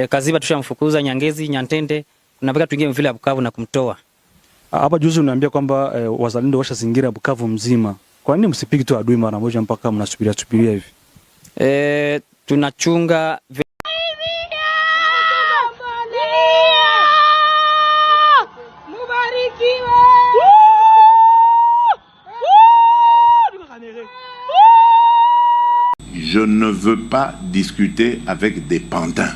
Kaziba tushamfukuza, Nyangezi, Nyantende, tunapeka tuingie vile ya Bukavu na kumtoa. Hapa juzi unaniambia kwamba wazalendo washazingira Bukavu mzima. Kwa nini msipigi tu adui mara moja mpaka mnasubiria hivi? Tunachunga Je ne veux pas discuter avec des pantins.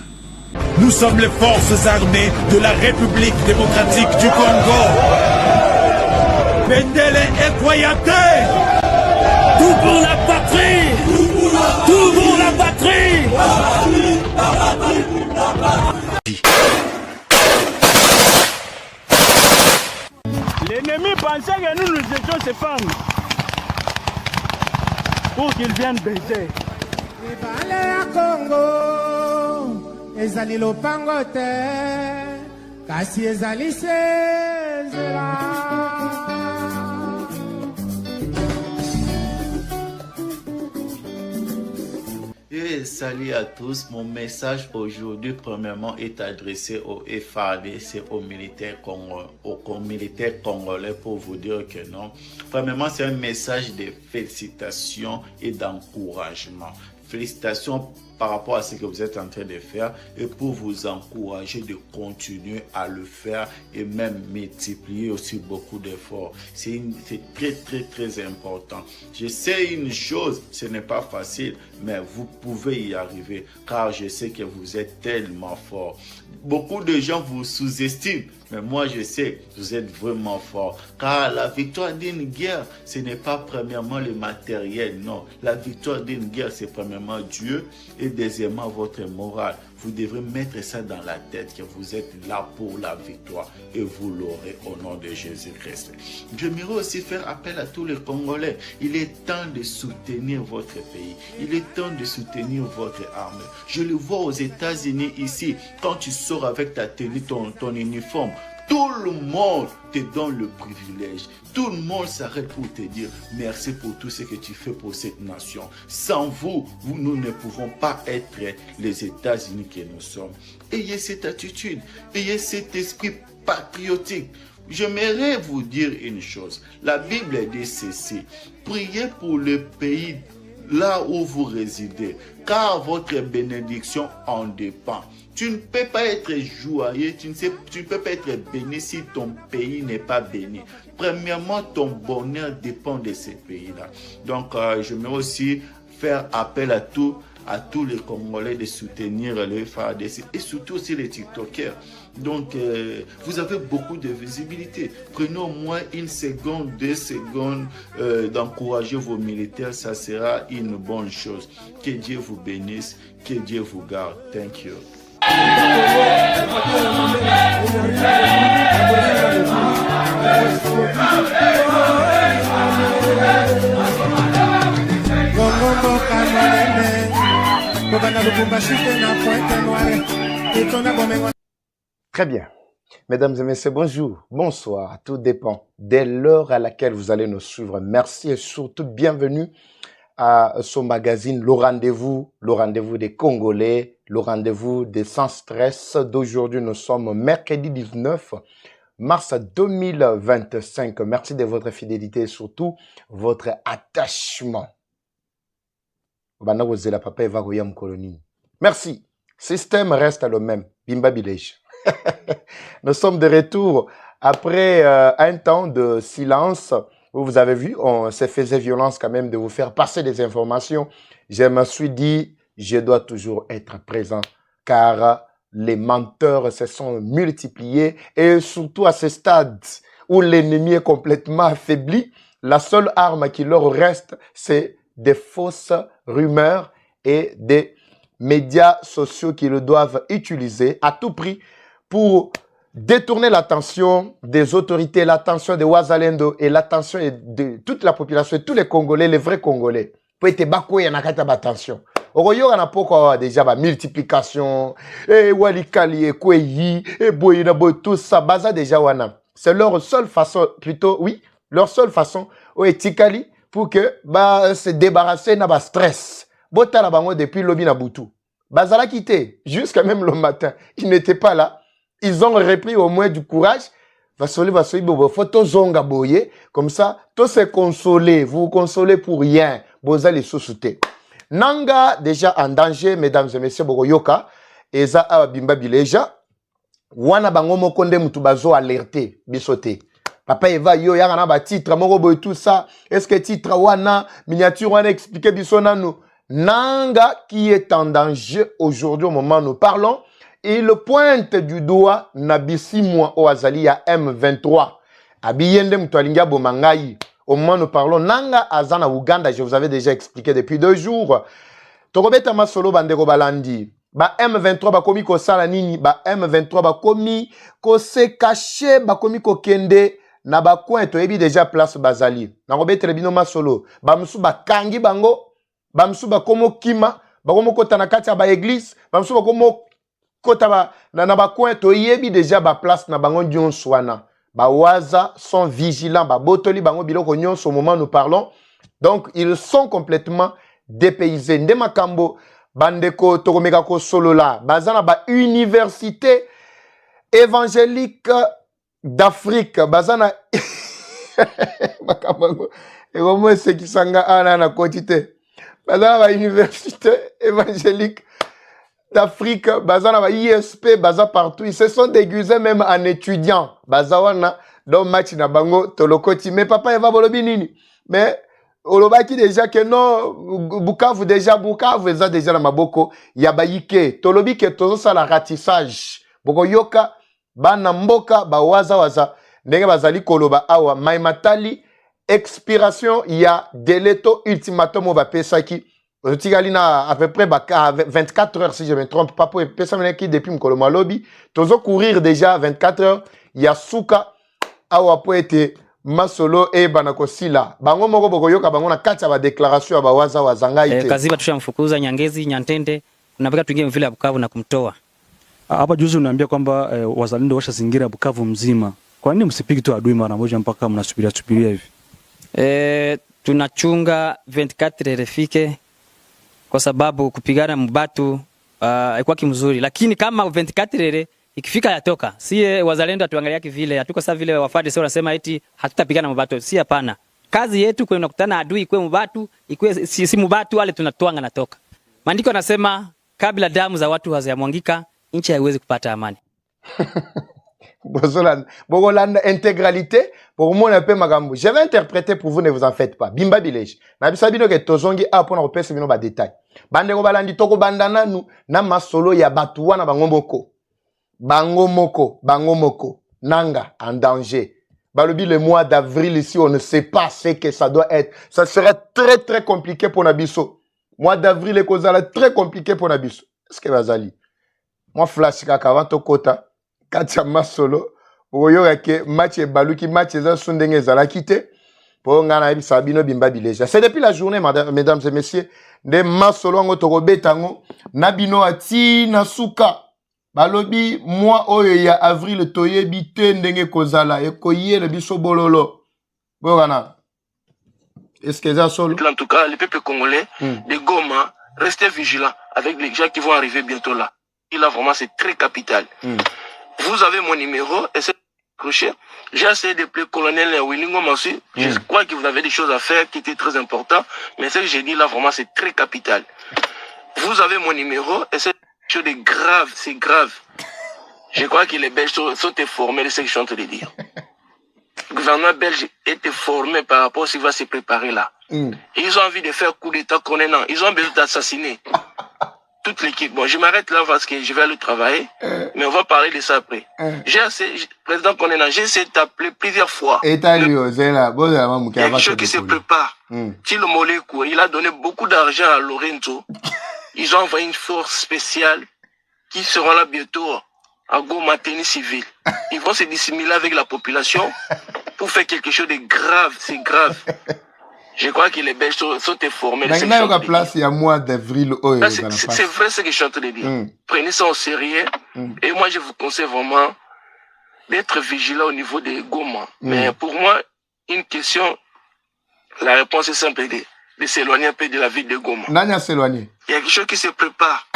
Nous sommes les forces armées de la République démocratique du Congo. Bendele Ekoyate. Tout pour la patrie. Tout pour la patrie. L'ennemi pensait que nous étions ses femmes pour qu'ils viennent baiser. Ezali lopango te kasi ezali sezela. Et salut à tous, mon message aujourd'hui premièrement est adressé au FARDC, aux militaires congolais pour vous dire que non. Premièrement, c'est un message de félicitations et d'encouragement. Félicitations par rapport à ce que vous êtes en train de faire et pour vous encourager de continuer à le faire et même multiplier aussi beaucoup d'efforts. C'est très important. Je sais une chose, ce n'est pas facile, mais vous pouvez y arriver car je sais que vous êtes tellement fort. Beaucoup de gens vous sous-estiment, mais moi je sais que vous êtes vraiment fort car la victoire d'une guerre, ce n'est pas premièrement le matériel, non. La victoire d'une guerre, c'est premièrement Dieu et deuxièmement votre morale. Vous devrez mettre ça dans la tête que vous êtes là pour la victoire et vous l'aurez au nom de Jésus-Christ. J'aimerais aussi faire appel à tous les Congolais. Il est temps de soutenir votre pays. Il est temps de soutenir votre armée. Je le vois aux États-Unis ici. Quand tu sors avec ta tenue, ton uniforme, tout le monde te donne le privilège. Tout le monde s'arrête pour te dire merci pour tout ce que tu fais pour cette nation. Sans vous, nous ne pouvons pas être les États-Unis que nous sommes. Ayez cette attitude, ayez cet esprit patriotique. J'aimerais vous dire une chose. La Bible dit ceci. Priez pour le pays là où vous résidez, car votre bénédiction en dépend. Tu ne peux pas être joyeux, tu ne peux pas être béni si ton pays n'est pas béni. Premièrement, ton bonheur dépend de ces pays-là. Donc, je vais aussi faire appel à tous les Congolais de soutenir le FARDC et surtout aussi les TikTokers. Donc, vous avez beaucoup de visibilité. Prenez au moins 1 seconde, 2 secondes d'encourager vos militaires. Ça sera une bonne chose. Que Dieu vous bénisse, que Dieu vous garde. Thank you. Très bien. Mesdames et messieurs, bonjour, bonsoir, tout dépend de l'heure à laquelle vous allez nous suivre. Merci et surtout bienvenue à ce magazine, le rendez-vous des Congolais, le rendez-vous des sans stress d'aujourd'hui. Nous sommes mercredi 19 mars 2025. Merci de votre fidélité et surtout votre attachement. Merci. Système reste le même. Bimba Bilej. Nous sommes de retour après un temps de silence. Vous avez vu, on s'est fait violence quand même de vous faire passer des informations. Je me suis dit, je dois toujours être présent car les menteurs se sont multipliés et surtout à ce stade où l'ennemi est complètement affaibli, la seule arme qui leur reste, c'est des fausses rumeurs et des médias sociaux qu'ils doivent utiliser à tout prix pour détourner l'attention des autorités, l'attention de Ouazalendo et l'attention de toute la population, tous les Congolais, les vrais Congolais. Pour être bako y en a attention. Oroyo on a pourquoi déjà la multiplication et walikali et kweyi et boyina boy tout ça baza déjà wana. C'est leur seule façon plutôt oui, leur seule façon au etikali pour que se débarrasser na ba stress. Bota la bango depuis lobi na butu. Bazala quitté, jusqu'à même le matin. Ils n'étaient pas là. Ils ont repris au moins du courage. Vasoli, photo zonga boye. Comme ça, tous se consoler. Vous vous consolez pour rien. Boza les sous-soutés. Nanga, déjà en danger, mesdames et messieurs, Boroyoka. Eza Abimba Bileja. Wana bango mokonde mutubazo alerté. Bisoté. Papa Eva yo yanga ba titre moko boy tout ça. Est-ce que titre wana miniature wana expliquer bisona nous Nanga qui est en danger aujourd'hui au moment où nous parlons, il pointe du doigt Nabisi moi au Azali à M23. Abiyende mutwalinga bomangai. Au moment où nous parlons, Nanga Azana Uganda, je vous avais déjà expliqué depuis 2 jours. Tokobeta masolo bandeko balandi. Ba M23 ba komi ko sala nini, ba M23 ba komi ko se cacher, ba komi ko kende na ba coin to ebi déjà place Bazali. Na kobeta bino masolo. Ba musu ba kangi bango. Bamsu ba komo kima, ba komo kota na kati ya ba église, bamsu ba komo kota ba na ba coin to yebi déjà ba place na bango nyonso wana. Ba waza sont vigilants, ba botoli bango biloko nyonso au moment où nous parlons. Donc ils sont complètement dépaysés. Nde makambo bandeko tokomeka ko solo la, bazana ba université évangélique d'Afrique, bazana makambo et comment c'est qui sanga ana na quantité. Bazana ba université évangélique d'Afrique, bazana ba ISP, baza partout. Ils se sont déguisés même en étudiants. Bazawana dans match na bango tolokoti. Mais papa Eva bolobi nini. Mais olobaki déjà que non Bukavu déjà eza déjà na maboko ya bayike. Tolobi que tozo sa la ratissage. Boko yoka bana mboka ba waza ndenge bazali koloba awa maimatali expiration ya deleto ultimatum au bapesaki otigali na à peu près 24 heures si je me trompe pas pour pesa qui depuis mkoloma lobby tozo courir déjà 24 heures ya suka awa po été masolo e banako sila bango moko boko yoka bango na kati ya ba déclaration ya ba wazanga ite Kaziba tushamfukuza Nyangezi Nyantende tunapeka tuingie mvile ya Bukavu na kumtoa hapa. Juzi unaambia kwamba wazalendo washazingira Bukavu mzima. Kwa nini msipigi tu adui mara moja mpaka mnasubiria hivi? Tunachunga 24 refike kwa sababu kupigana mbatu haikuwa kimzuri, lakini kama 24 ikifika yatoka, si wazalendo atuangalia kivile, hatuko sawa vile wafadi sio wanasema eti hatutapigana mbatu, si hapana. Kazi yetu kwa unakutana adui kwa mbatu, ikwe si mbatu wale tunatoanga natoka. Maandiko yanasema kabla damu za watu hazijamwangika, nchi haiwezi kupata amani. Bogolanda intégralité pour moi un peu magambo. Je vais interpréter pour vous, ne vous en faites pas. Bimba Bilej. Na bisabino ke tozongi a pour na repese bino ba détail. Bande ko balandi toko bandana nu na masolo ya batuwa na bango moko. Nanga en danger. Balobi le mois d'avril ici, on ne sait pas ce que ça doit être. Ça serait très très compliqué pour Nabiso. Mois d'avril est causala très compliqué pour Nabiso. Est-ce que bazali? Moi flash kaka avant to kota. Katia masolo oyo yake match e baluki match eza sundenge zala kite po ngana ebi sabino Bimba Bileja. C'est depuis la journée mesdames et messieurs de masolo ngo tokobetango na bino ati na suka balobi moi oyo ya avril toyebi te ndenge kozala e koyele biso bololo bogana. Est-ce que ça solo en tout cas le peuple congolais de Goma restez vigilants avec les gens qui vont arriver bientôt là. Il a vraiment c'est très capital. Vous avez mon numéro, essayez de accrocher. J'ai essayé de appeler colonel Willingo Massi. Je crois que vous avez des choses à faire qui étaient très importantes. Mais ce que j'ai dit là, vraiment, c'est très capital. Vous avez mon numéro, essayez de faire des choses graves, c'est grave. Je crois que les Belges sont formés de ce que je suis en train de dire. Le gouvernement belge était formé par rapport à ce qui va se préparer là. Et ils ont envie de faire coup d'état connaissant. Ils ont besoin d'assassiner toute l'équipe. Bon, je m'arrête là parce que je vais aller travailler, mais on va parler de ça après. Président Konena, j'ai essayé de t'appeler plusieurs fois. Il y a quelque chose qui se prépare. Tilo Molekou, il a donné beaucoup d'argent à Lorenzo. Ils ont envoyé une force spéciale qui seront là bientôt à Goma, tennis civil. Ils vont se dissimuler avec la population pour faire quelque chose de grave, c'est grave. Je crois que les Belges sont informés de ce que je suis en train de dire. Il y a mois d'avril. C'est vrai ce que je suis en train de dire. Prenez ça au sérieux. Et moi, je vous conseille vraiment d'être vigilant au niveau des Goma. Mais pour moi, une question, la réponse est simple, de s'éloigner un peu de la ville de Goma. Nanya s'éloigner. Il y a quelque chose qui se prépare.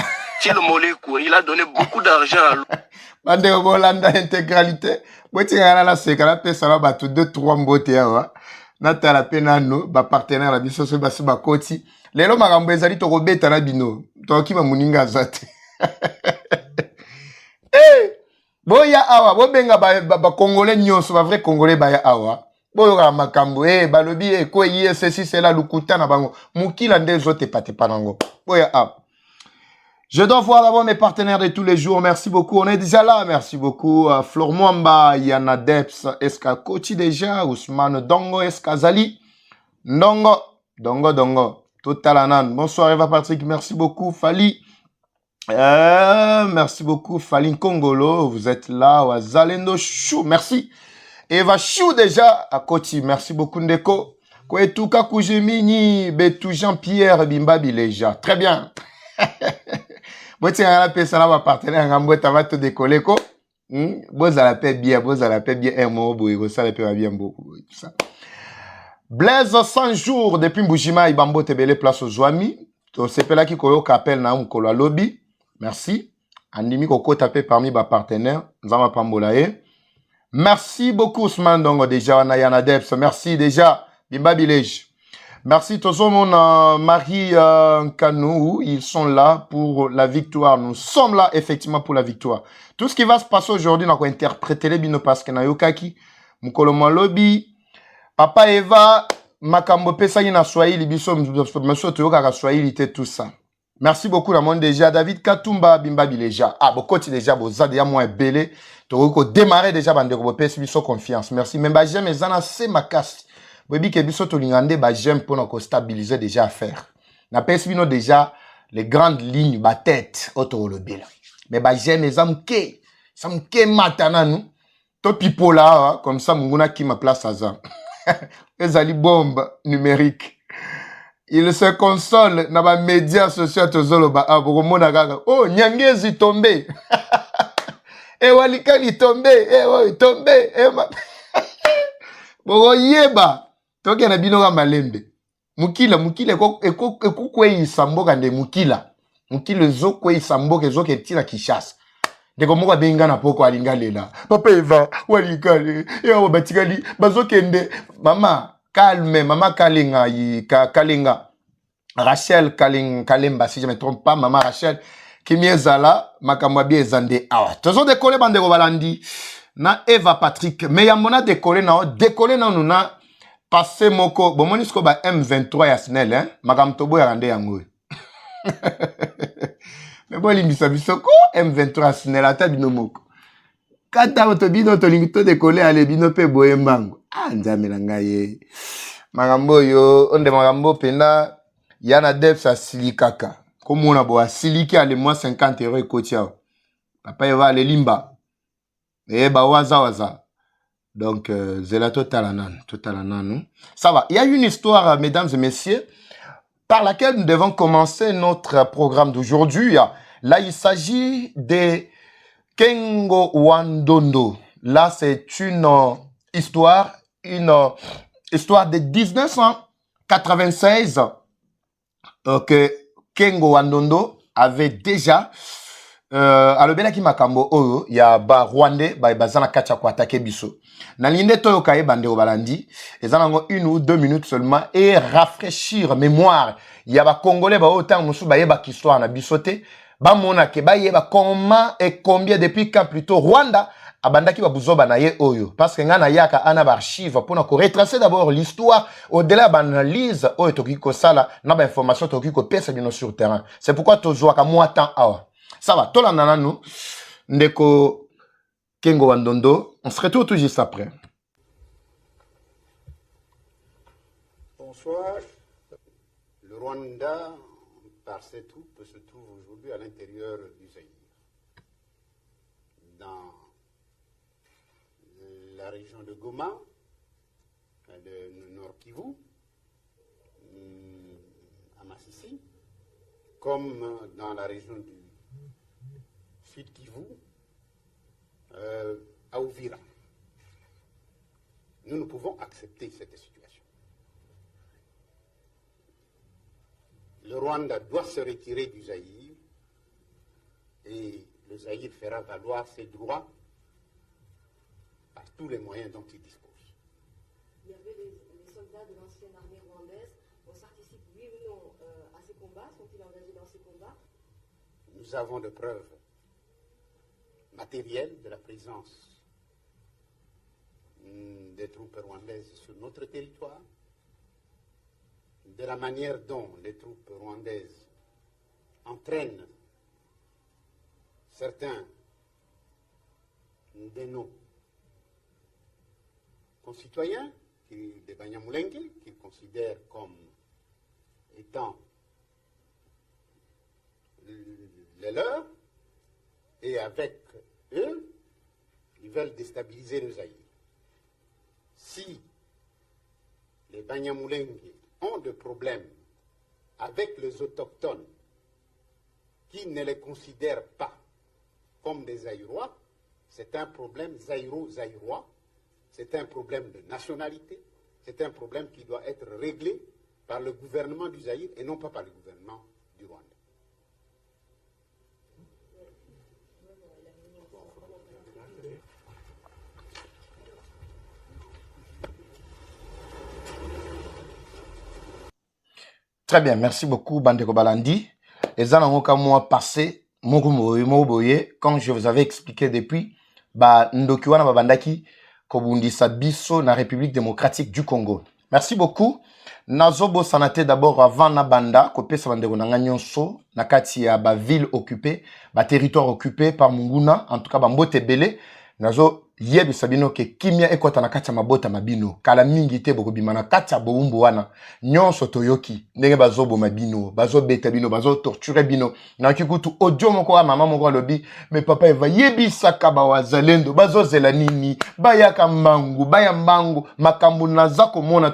Thilo Moleko, il a donné beaucoup d'argent à l'autre. Bande Bolanda intégralité. Boti ngana la sekala pesa la batu 2-3 mbote ya. Nata la pena no ba partenaire la biso so basi ba koti. Lelo makambo ezali to kobeta na bino. To kima muninga zate. Eh! Boya awa, bo benga ba congolais nyonso, ba vrai congolais ba ya awa. Boyo ka makambo balobi ko yie ceci cela lukuta na bango. Mukila ndezo te pate panango. Boya awa. Je dois voir d'abord mes partenaires de tous les jours. Merci beaucoup. On est déjà là. Merci beaucoup. Flor Mwamba, Yana Deps, Eska Kochi déjà, Ousmane Dongo, Eska Zali, Dongo. Total Anan. Bonsoir Eva Patrick. Merci beaucoup. Fali. Merci beaucoup. Fali Kongolo. Vous êtes là. Wazalendo Chou. Merci. Eva Chou déjà à Kochi. Merci beaucoup Ndeko. Kouetouka Koujemini, Betou Jean-Pierre Bimba Bileja. Très bien. Bon, tu as la personne à ma partenaire, on va te décoller, quoi. Bon, à la paix bien, un mot, ça la paix bien beaucoup, tout ça. Blaise 100 jours depuis Mbujima, Ibambo Tebele place aux Zouami. To sepela ki koyo kapel na umkolo lobby. Merci. Andimi koko tapé parmi ma partenaires, Nzama Pambolae. Merci beaucoup, Ousmane Dongo, déjà, Yana Deps. Merci déjà, Bimba Bilej. Merci Tozo mon Marie Kanou, ils sont là pour la victoire. Nous sommes là effectivement pour la victoire. Tout ce qui va se passer aujourd'hui, on va interpréter les bino parce que na yokaki, mukolo lobby, Papa Eva, makambo pesa na Swahili biso monsieur toyoka ka Swahili tout ça. Merci beaucoup la monde déjà David Katumba Bimba Bileja. Ah bokoti déjà boza déjà moins belé, to démarrer déjà bande ko pesa biso confiance. Merci même ba j'aime ezana c'est makasi. Webi ke biso to lingande ba j'aime pour nous stabiliser déjà à faire. Na pesi bino déjà les grandes lignes ba tête auto le bela. Mais ba j'aime ezamke, samke matana nous. To pipola comme ça munguna ki ma place aza. Ezali bombe numérique. Il se console na ba médias sociaux to zolo ba abomona gaga. Oh nyangezi tombé. E walikali tombé, tombé, Bogo yeba. Toke na bino ga malembe. Mukila eko kwe isamboka nde mukila. Mukila zo kwe isamboka zo ke tina Kishasa. Ndeko moko benga na poko alinga lela. Papa Eva walikale. Yo batikali bazo kende. Mama calme, mama Kalinga Kalinga. Rachel Kalemba si je me trompe pas, maman Rachel Kimiezala makamwa bi ezande awa. Tozo décoller bandeko balandi na Eva Patrick. Mais ya mona décoller na nuna passé moko bomonisko ba M23 ya SNEL hein makamtobo ya rande yango. Mais bon limbisa bisoko M23 SNEL ata bino moko. Kata otobino to lingito décoller ale bino pe boyembango. Ah nzamela ngaye. Makambo yo onde makambo pena Yana Deps a silikaka. Comme on a beau siliki à les moins 50 € kotia. Papa Eva le limba. Et ba waza. Donc zela totalanan. Ça va. Il y a une histoire, mesdames et messieurs, par laquelle nous devons commencer notre programme d'aujourd'hui. Là, il s'agit de Kengo Wandondo. Là, c'est une histoire de 1996 que Kengo Wandondo avait déjà alobelaki makambo oyo ya ba Rwandais bazana kacha ko attaquer biso. Na linde toyo kaye bande balandi, ezanango 1 ou 2 minutes seulement et rafraîchir mémoire. Ya ba Congolais ba autant musu ba yeba histoire na bisote, ba mona ke ba yeba comment et combien depuis quand plutôt Rwanda abandaki ba buzoba na ye oyo parce que ngana yaka ana ba archive pour ko retracer d'abord l'histoire au-delà d'analyse oyo toki ko sala na ba information toki ko pesa bino sur terrain. C'est pourquoi tozoa ka moi temps awa. Ça va, tout l'année nous, Ndeko Kengo Wandondo, on se retrouve tout juste après. Bonsoir. Le Rwanda, par ses troupes, se trouve aujourd'hui à l'intérieur du Zaïre, dans la région de Goma, le Nord Kivu, à Massissi, comme dans la région du Sud Kivu, à Ouvira. Nous ne pouvons accepter cette situation. Le Rwanda doit se retirer du Zaïre le Zaïre fera valoir ses droits par tous les moyens dont il dispose. Il y avait les soldats de l'ancienne armée rwandaise. On participe, oui ou non, à ces combats? Sont-ils engagés dans ces combats? Nous avons de preuves matérielles de la présence des troupes rwandaises sur notre territoire, de la manière dont les troupes rwandaises entraînent certains de nos concitoyens, des Banyamulenge, qu'ils considèrent comme étant les leurs, et avec eux, ils veulent déstabiliser le Zaïre. Si les Banyamulenge ont des problèmes avec les autochtones qui ne les considèrent pas comme des Zaïrois, c'est un problème zaïro-zaïrois, c'est un problème de nationalité, c'est un problème qui doit être réglé par le gouvernement du Zaïre et non pas par le gouvernement du Rwanda. Très bien, merci beaucoup, Bandeko Balandi. Les années mois passé, quand je vous avais expliqué depuis, Ndokiwana Babandaki, Kobundisa Biso, na République démocratique du Congo. Merci beaucoup. Nazobo Sanate d'abord avant Nabanda, Kopé Sabandeko Nanganyonso, Nakati ya ba ville occupée, ba territoire occupé par Munguna, en tout cas Bambote Belé. Nazo yebi sabino ke kimia ekota na kati ya mabota mabino kala mingi te boko bimana kati ya boumbu wana nyonso toyoki ndenge bazobo mabino bazo beta bino bazo torturer bino na kikutu audio moko wa mama moko lobi mais papa eva yebi saka ba wazalendo bazo zela nini bayaka mbangu baya mbangu makambu nazako mona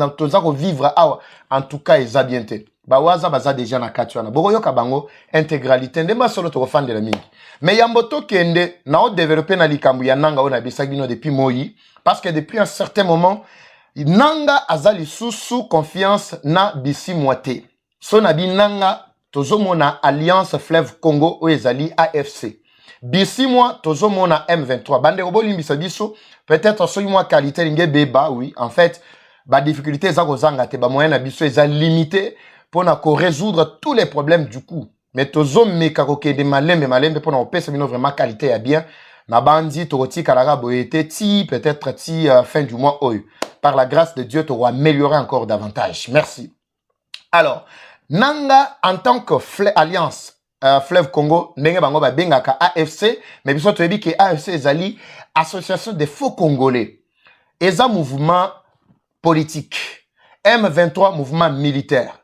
to zako vivre awa en tout cas eza bien te bawaza baza déjà na kati wana boko yoka bango intégralité ndema solo to fande la mingi mais yamboto kende na o développer na likambu ya nanga ona bisagino depuis moi parce que depuis un certain moment nanga azali sous confiance na bisi moite so na binanga tozomona alliance fleuve Congo o ezali AFC bisi moi tozomona M23 bande obolimbisa biso peut-être so moi qualité linge beba oui en fait ba difficulté za kozanga te ba moyen na biso eza limité pour résoudre tous les problèmes du coup. Mais tozo meka kokende malembe pour na opesa bino vraiment qualité ya bien. Na bandi toroti kalaga boyete ti peut-être ti fin du mois oyo. Par la grâce de Dieu, tu auras amélioré encore davantage. Merci. Alors, nanga en tant que alliance Fleuve Congo, ndenge bango ba bengaka AFC, mais biso toyebi ke AFC ezali association de faux congolais. Eza mouvement politique. M23 mouvement militaire.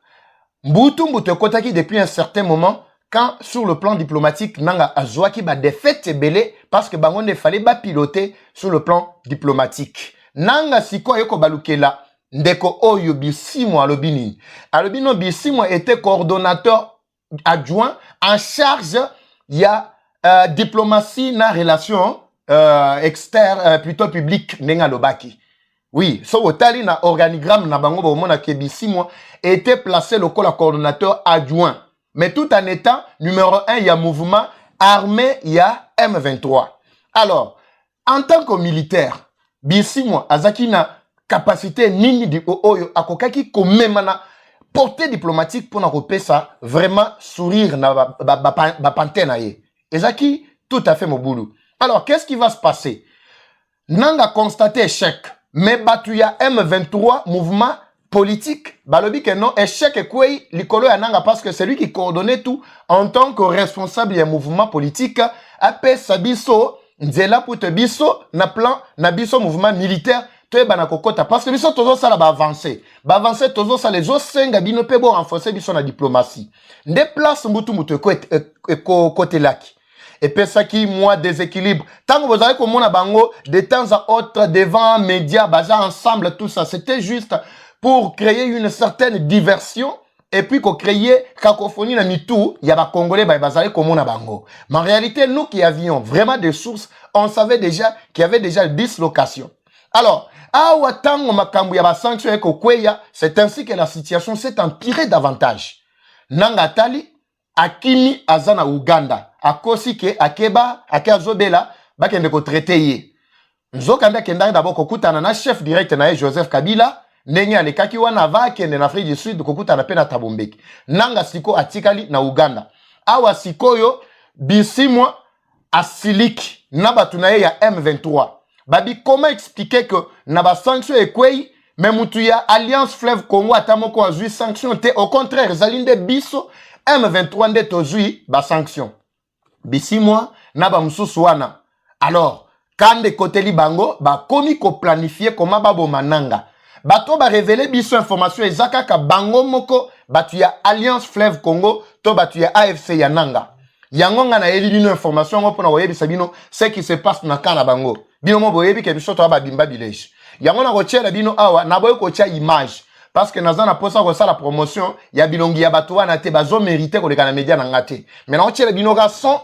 Mbutu kotaki depuis un certain moment quand sur le plan diplomatique nanga azwaki ba défaite belé parce que bango ne fallait pas piloter sur le plan diplomatique. Nanga siko yoko balukela ndeko oyo Bisimwa alobini. Alobino Bisimwa était coordonnateur adjoint en charge ya diplomatie na relation externe plutôt publique nenga lobaki. Oui, so otali na organigramme na bango bomona ke Bisimwa était placé le coordonnateur adjoint. Mais tout en étant numéro 1, il y a mouvement armé, il y a M23. Alors, en tant que militaire, Bisimwa azaki na capacité nini di oyo akokaki komemana portée diplomatique pour na kopesa vraiment sourire na ba pantena ye. Ezaki tout à fait mobulu. Alors, qu'est-ce qui va se passer? Nanga constaté échec. Mais batuya M23 mouvement politique, balobi que non, échec et quoi, l'icolo yananga parce que c'est lui qui coordonnait tout en tant que responsable du mouvement politique, après sabiso, nzela pour te biso, na plan, na biso mouvement militaire, te banakokota, parce que biso tozo ça ba avancer, tozo ça les autres senga bino pe bo renforcer biso na diplomatie. Nde place mbutu mutu côté laki. Et puis ça qui moi déséquilibre. Tant que vous avez comme on bango de temps à autre devant médias, bazar ensemble tout ça, c'était juste pour créer une certaine diversion et puis qu'on créait cacophonie na mitou, il y a ba congolais bazar comme on bango. Mais en réalité nous qui avions vraiment des sources, on savait déjà qu'il y avait déjà dislocation. Alors, awa tango makambu ya ba sanction eko kweya, c'est ainsi que la situation s'est empirée davantage. Nangatali akimi azana Uganda akosi ke akeba ake azobela bakende ko traiter ye nzokanda kenda d'abord kokutana na chef direct na Joseph Kabila ndenge alekaki wana va kende na Afrique du Sud kokutana pe na Thabo Mbeki nanga siko atikali na Uganda awa sikoyo bisimwa asiliki na batu na ye ya M23 babi comment expliquer que na ba sanction ekwei mais mutu ya Alliance Fleuve Congo atamoko azui sanction te au contraire zalinde biso M23 nde tozui ba sanction bisimwa na ba mususu wana alors kande koteli bango ba komi ko planifier comment babo mananga bato ba révéler biso information ezaka ka bango moko batu ya Alliance Fleuve Congo to batu ya AFC ya nanga yango nga na yeli bino information ngo pona koyebisa bino ce qui se passe na kana bango bino mo boyebi ke biso to ba bimba village yango na kochela bino awa na boye kocha image parce que nazana posa ko sala promotion ya bilongi ya bato wana te bazo mériter ko lekana media na ngate mais na kochela bino ga son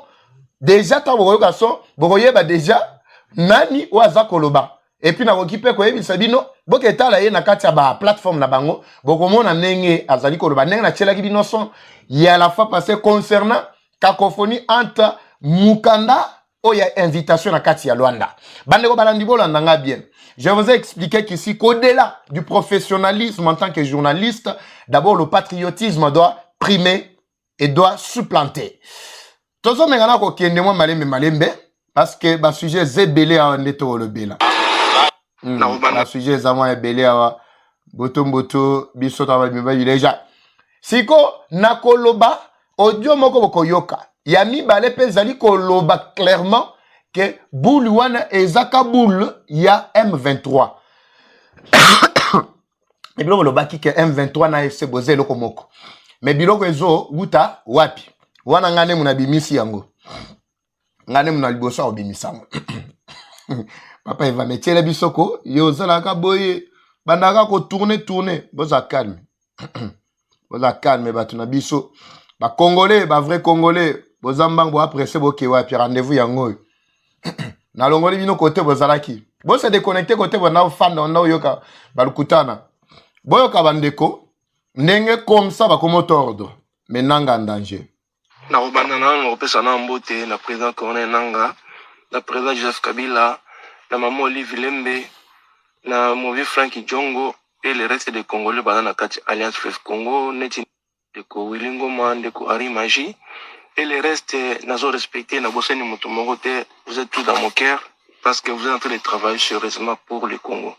déjà ta boye ka son boyeba déjà nani waza koloba et puis na kokipe ko yebisa bino boketala ye na kati ya ba plateforme na bango bokomona ndenge azali koloba ndenge na chela ki bino son ya la fois passé concernant cacophonie entre Mukanda ou ya invitation à Katia Luanda. Bandeko balandi bolanda bien. Je vous ai expliqué qu'ici, qu'au-delà du professionnalisme en tant que journaliste, d'abord le patriotisme doit primer et doit supplanter. Tozo mengana ko kende mo malembe parce que ba sujet zebele a neto le bela. Ba sujet zama ebele a botomboto biso ta ba déjà. Siko nakoloba audio moko boko yoka. Yami bale pe zali koloba clairement que boule wana ezaka boule ya M23. Et biloko lobaki que M23 na FC boze loko moko. Mais biloko ezo wuta wapi. Wana ngane muna bimisi yango. Ngane muna liboso obimisango. Papa eva metiele bisoko yo zalaka boye bandaka ko tourner boza calme. Boza calme batu na biso. Ba Congolais, ba vrai Congolais, bozambang bo apprécier bo kewa puis rendez-vous yango. Na longoli bino côté bozalaki. Bo se déconnecter côté bo na fan na yoka balukutana. Boyoka bandeko ndenge comme ça ba comme ordre. Mais nanga en danger. Na obanana no pesa na mbote na président Corneille Nanga, na président Joseph Kabila, na maman Olivier Lembe, na mon vieux Frankie Djongo et le reste des Congolais banana kati Alliance Fleuve Congo neti de Wilingo Man, de Ari Magie, et le reste, nous avons respecté, nous avons motomogote, vous êtes tous dans mon cœur, parce que vous êtes en train de travailler sérieusement pour le Congo.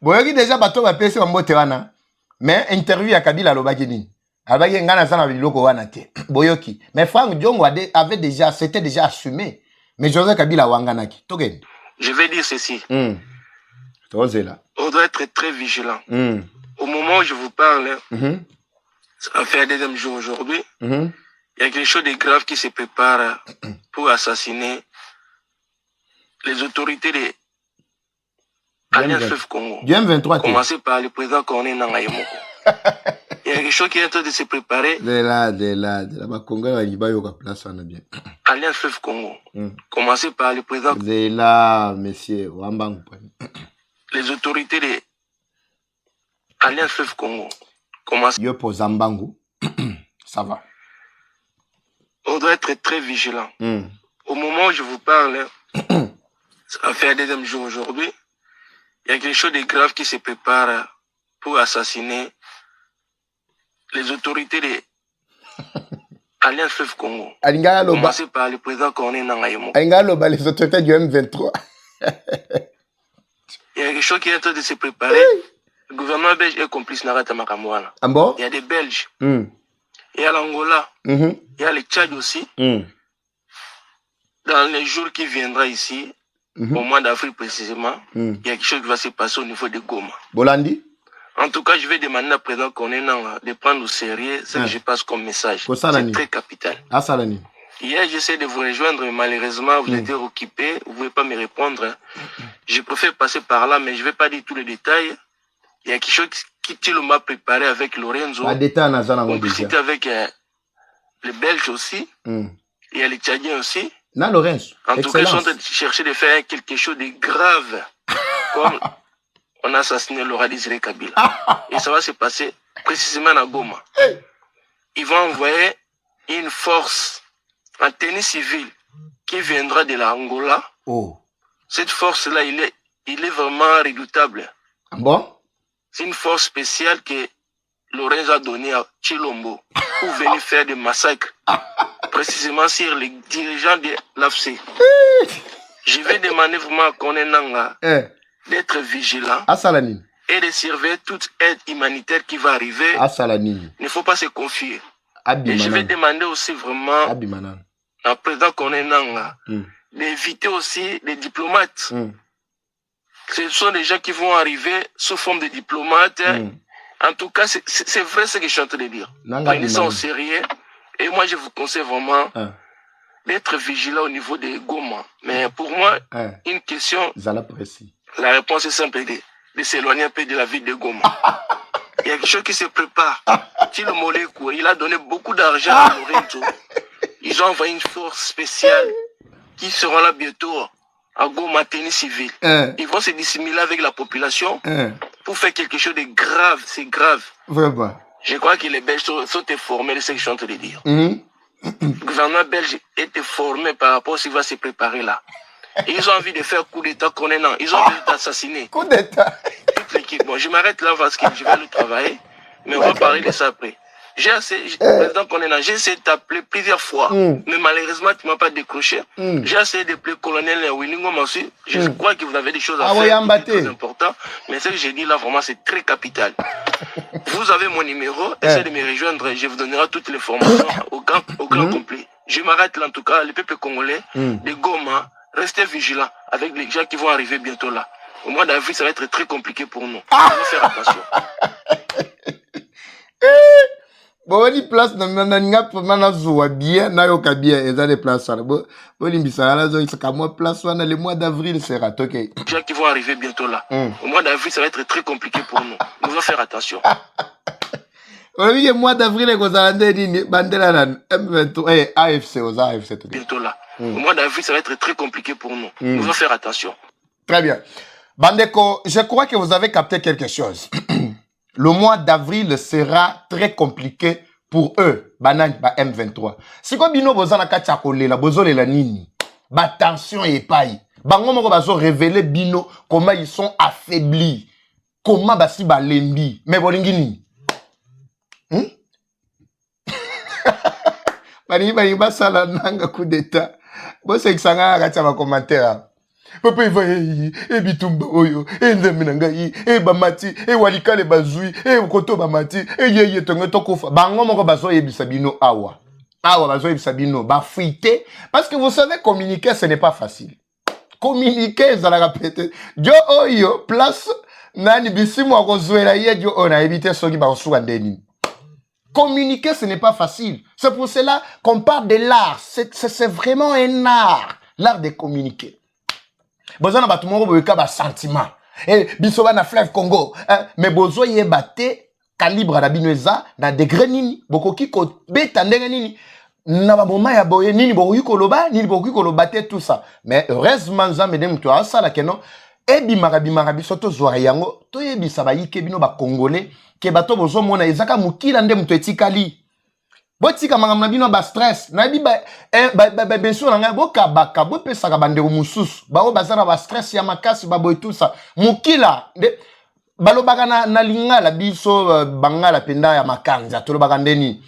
Boyoki déjà bato ba pesi mbote wana, mais interview ya Kabila lobaki nini? Abaki ngana sana biloko wana te. Boyoki, mais Franck Diongo avait déjà, c'était déjà assumé, mais Joseph Kabila wanganaki. Token. Je vais dire ceci. Là. On doit être très vigilant. Au moment où je vous parle, ça fait un deuxième jour aujourd'hui. Il y a quelque chose de grave qui se prépare pour assassiner les autorités de Alliance Fleuve Congo. Du M23. Commencer par le président Corneille Nanga Yemoko. Il y a quelque chose qui est en train de se préparer. De là, ba Congo va yiba yoka place on a bien. Alliance Fleuve Congo. Commencer par le président. De là, monsieur Wambang. Les autorités de Alliance Fleuve Congo. Yo pour Zambangu, ça va. On doit être très vigilant. Au moment où je vous parle, ça fait un deuxième jour aujourd'hui, il y a quelque chose de grave qui se prépare pour assassiner les autorités de Alliance Fleuve Congo. Commencer par le président Corneille Nanga Yemoko. Les autorités du M23. Il y a quelque chose qui est en train de se préparer. Le gouvernement belge est complice Narata Makamouana. Ah bon? Il y a des Belges. Il y a l'Angola. Il y a le Tchad aussi. Dans les jours qui viendront ici, au mois d'avril précisément, il y a quelque chose qui va se passer au niveau de Goma. Bolandi? En tout cas, je vais demander à président Corneille Nanga de prendre au sérieux ce que je passe comme message. C'est très capital. Ah, Salani. Hier, j'essaie de vous rejoindre, mais malheureusement, vous êtes occupé, vous ne pouvez pas me répondre. Je préfère passer par là, mais je ne vais pas dire tous les détails. Il y a quelque chose qui m'a préparé avec Lorenzo. Complicité avec les Belges aussi. Il y a les Tchadiens aussi. Non, Lorenzo. En tout cas, ils sont en train de chercher de faire quelque chose de grave. Comme on a assassiné Laurent Désiré Kabila. Et ça va se passer précisément à Goma. Ils vont envoyer une force en tenue civile qui viendra de la Angola. Oh. Cette force-là, il est vraiment redoutable. Bon? C'est une force spéciale que Lorenzo a donnée à Chilombo pour venir faire des massacres, précisément sur les dirigeants de l'AFC. Je vais demander vraiment à Konenanga d'être vigilant et de surveiller toute aide humanitaire qui va arriver. Il ne faut pas se confier. Et je vais demander aussi vraiment à président Konenanga d'éviter aussi les diplomates. Ce sont des gens qui vont arriver sous forme de diplomates. En tout cas, c'est vrai ce que je suis en train de dire. Prenez ça au sérieux. Et moi, je vous conseille vraiment d'être vigilant au niveau des Goma. Mais pour moi, une question, la réponse est simple, de s'éloigner un peu de la ville de Goma. Il y a quelque chose qui se prépare. Tilo Molekou, il a donné beaucoup d'argent à Lorenzo. Ils ont envoyé une force spéciale qui sera là bientôt à Goma, tenue civile. Ils vont se dissimuler avec la population pour faire quelque chose de grave. C'est grave. Vraiment. Je crois que les Belges sont informés de ce que je suis en train de dire. Le gouvernement belge est formé par rapport à ce qui va se préparer là. Et ils ont envie de faire coup d'État Konenanga. Ils ont envie d'assassiner. Coup d'État. Toute l'équipe. Bon, je m'arrête là parce que je vais aller travailler. Mais on va parler de ça après. Président Konenanga, j'ai essayé de t'appeler plusieurs fois. Mais malheureusement, tu ne m'as pas décroché. J'ai essayé d'appeler le colonel Wilingo Massi. Je crois que vous avez des choses à faire. C'est très important. Mais ce que j'ai dit là, vraiment, c'est très capital. Vous avez mon numéro. Essayez de me rejoindre. Je vous donnerai toutes les formations au grand complet. Je m'arrête là en tout cas. Le peuple congolais, de Goma, restez vigilants avec les gens qui vont arriver bientôt là. Au mois d'avril, ça va être très compliqué pour nous. On va faire attention. Bon, on place na zoa bien na yoka bien et des places là. Bon, limbisa la zo isaka moi place là le mois d'avril sera OK. Les gens qui vont arriver bientôt là. Au mois d'avril, ça va être très compliqué pour nous. On va faire attention. On dit le mois d'avril les Kozalande ni bandela na M23 AFC aux AFC bientôt là. Au mois d'avril, ça va être très compliqué pour nous. On va faire attention. Très bien. Bandeko, je crois que vous avez capté quelque chose. Le mois d'avril sera très compliqué pour eux, Banan, M23. Si quoi bino bozana kachakole la bozole la nini, ba tension et paille. Bango moko bazo révéler bino comment ils sont affaiblis, comment basi balembi, mais bolingini. Bani basala nanga coup d'état. Bo c'est que ça nga kacha ba commentaire. Papa il va bitumba oyo ngai bamati walikale bazui koto bamati yeye tongo tokofa bango moko bazo yebisa bino awa bazo yebisa bino ba fuite parce que vous savez communiquer ce n'est pas facile. Communiquer ça la répéter jo oyo place nani bisimu akozwela ye jo ona éviter soki ba osuka ndeni. Communiquer ce n'est pas facile. C'est pour cela qu'on parle de l'art. C'est vraiment un art, l'art de communiquer. Besoin na batumoko boyeka ba sentiment. Biso ba na fleuve Congo, mais besoin yebate calibre na binoeza na degré nini, bokoki ko beta ndenge nini. Na ba moment ya boye nini bokoki ko loba, nini bokoki ko lobate tout ça. Mais heureusement za medem to asala keno ebimaka biso to zwa yango to yebisa ba yike bino ba congolais ke bato bozo mona ezaka mukila nde muto etikali. Botika mangam na bino ba stress na bi ba bien sûr nga boka baka bo pesa ka bande mususu ba o bazana ba stress ya makasi ba boy tout ça mukila de balobaka na lingala biso bangala penda ya makanza to lobaka ndeni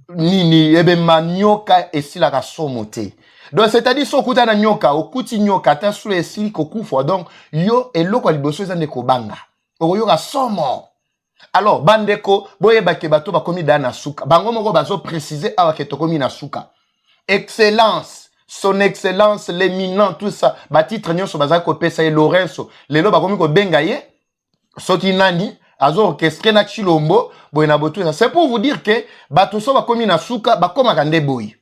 nini ebe manyoka esila ka somote. Donc c'est-à-dire so kuta na nyoka okuti nyoka ta sous esili ko kufa donc yo eloko liboso ezande ko banga oyo ka somo. Alors, bandeko, boye bake bato bakomi dana suka. Bango moko bazo préciser awa ke tokomi na suka. Excellence, son excellence, l'éminent, tout ça. Ba titre nyonso baza ko pesa ye Lorenzo. Lelo bakomi ko benga ye. Soki nani, azo orchestre na Chilombo, boye na botu. C'est pour vous dire que bato so bakomi na suka, bakoma kande boye.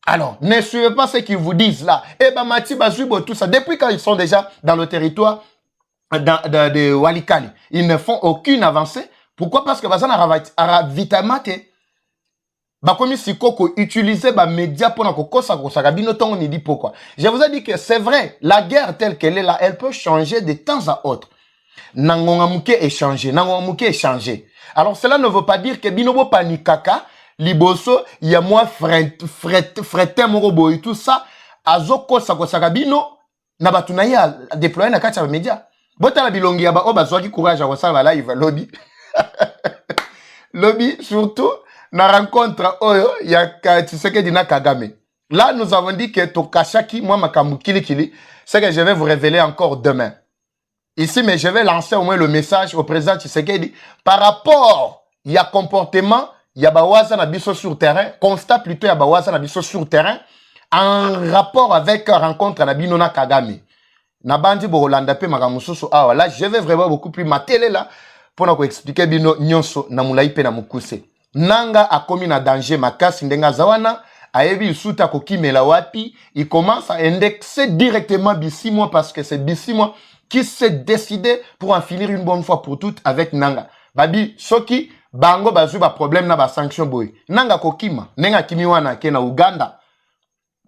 Alors, ne suivez pas ce qu'ils vous disent là. Eh ben, Mati Bazuibo, tout ça. Depuis quand ils sont déjà dans le territoire de Walikali, ils ne font aucune avancée. Pourquoi? Parce que bazana ravitamate bakomi sikoko utiliser ba média pour nakokosa kosaka bino tongo ni dit pourquoi. Je vous ai dit que c'est vrai, la guerre telle qu'elle est là, elle peut changer de temps à autre. Nangonga muke échanger, nangonga muke échanger. Alors cela ne veut pas dire que binobo panikaka liboso ya moi frette moko boy tout ça azoko sakosaka bino na batu na ya déployer na kati ya média botala bilongi ya ba o bazwaki courage à kosala ba live lobby lobby surtout na rencontre oyo ya Tshisekedi na Kagame. Là nous avons dit que tokashaki moi makambu kili c'est que je vais vous révéler encore demain ici, mais je vais lancer au moins le message au président Tshisekedi par rapport il y a comportement il y a bawaza na biso sur terrain constat plutôt il y a bawaza na biso sur terrain en rapport avec rencontre na bino na Kagame na bandi bo Holanda pe makamususu awa. Là je vais vraiment beaucoup plus matélé là pour nous expliquer bino nyonso na mulai pe na mukuse nanga akomi na danger makasi ndenga zawana ayebi isuta kokimela wapi. Il commence à indexer directement Bisimwa parce que c'est Bisimwa qui s'est décidé pour en finir une bonne fois pour toutes avec Nanga. Babi, soki, bango bazu ba problème na ba sanction boy. Nanga kokima, nenga kimiwana ke na Uganda.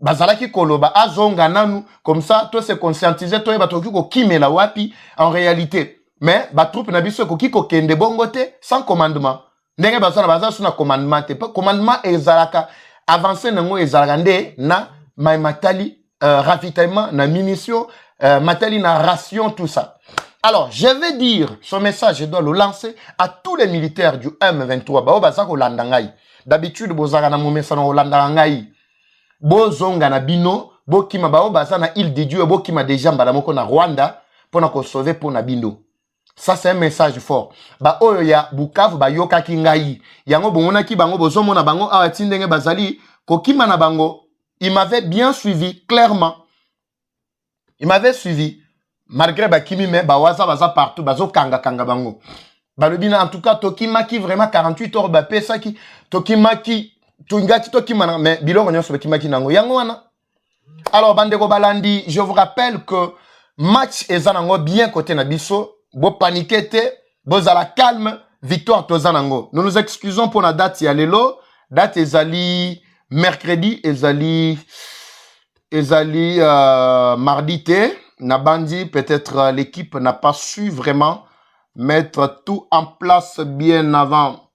Bazalaki koloba azonga nanu, comme ça, toi se conscientiser, toi batoki kokime la wapi, en réalité. Mais, ba troupe na biso koki kokende bongote, sans commandement. Nenga bazana bazana suna commandement te. Commandement ezalaka, avancer nango ezalaka nde na matali, ravitaillement, na munitions, matali na ration, tout ça. Alors, je vais dire, ce message, je dois le lancer à tous les militaires du M23. Bao bazako landangai. D'habitude, bozaka na momesa na landangai. Bozonga na bino, bo kima bao bazana île de Dieu, bo kima déjà mbalamoko na Rwanda, pour na sauver pour na bino. Ça, c'est un message fort. Ba oyo ya Bukavu, ba yoka kingai. Yango bongona ki bango, bozomo na bango, awa tindenge bazali, kokima na bango, il m'avait bien suivi, clairement. Il m'avait suivi. Malgré Bakimi, mais Bawaza, Baza partout, Bazo Kanga bango. Balobina, en tout cas, Tokimaki, vraiment 48 heures, Bapesaki, Tokimaki, Tungati, Tokimana, mais Bilon, on y Kimaki Nango, Yangoana. Alors, Bandego Balandi, je vous rappelle que match Ezanango bien côté Nabiso, Bo paniquete, Bo Zala calme, victoire Tozanango. Nous nous excusons pour la date Yalelo, date Ezali, mercredi, Ezali, mardi T. Nabandi, peut-être l'équipe n'a pas su vraiment mettre tout en place bien avant.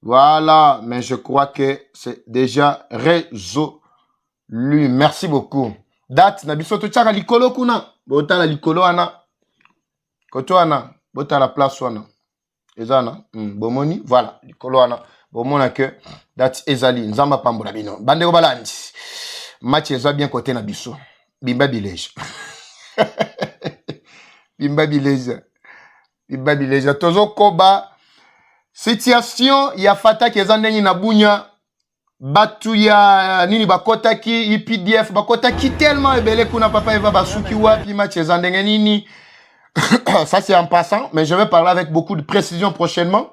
Voilà, mais je crois que c'est déjà résolu. Merci beaucoup. Date, nabiso to tchaka likolo kuna. Bota la likolo ana. Koto ana. Bota la place wana. Ezana. Bomoni. Voilà. Likolo ana. Bomona que date ezali. Nzamba pambola bino. Bandeko balandi. Match eza bien côté nabiso. Bimba Bilège. Bimba Bilège. Bimba Bilège. Tozo koba. Situation ya fata kezandeni na bunya. Batu ya nini bakotaki. IPDF bakotaki tellement ebele kuna papa eva basuki wapi match ezandenge nini. Ça c'est en passant. Mais je vais parler avec beaucoup de précision prochainement.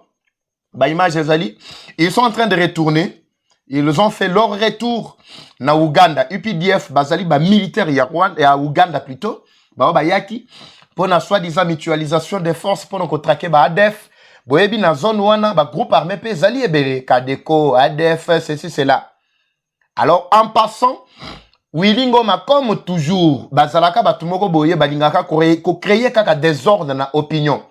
Ba image ezali. Ils sont en train de retourner. Ils ont fait leur retour na Uganda. UPDF, bazali, ba militaire ya Rwanda, ya Uganda plutôt. Ba yaki, pour na soi-disant mutualisation des forces, pour nous traquer ba ADF. Boyebi na zone wana, ba groupe armé pe zali ebele, Kadeko, ADF, ceci, cela. Alors, en passant, Wilingo ma comme toujours, bazalaka batumoko boye, balingaka ko créer kaka désordre na opinion.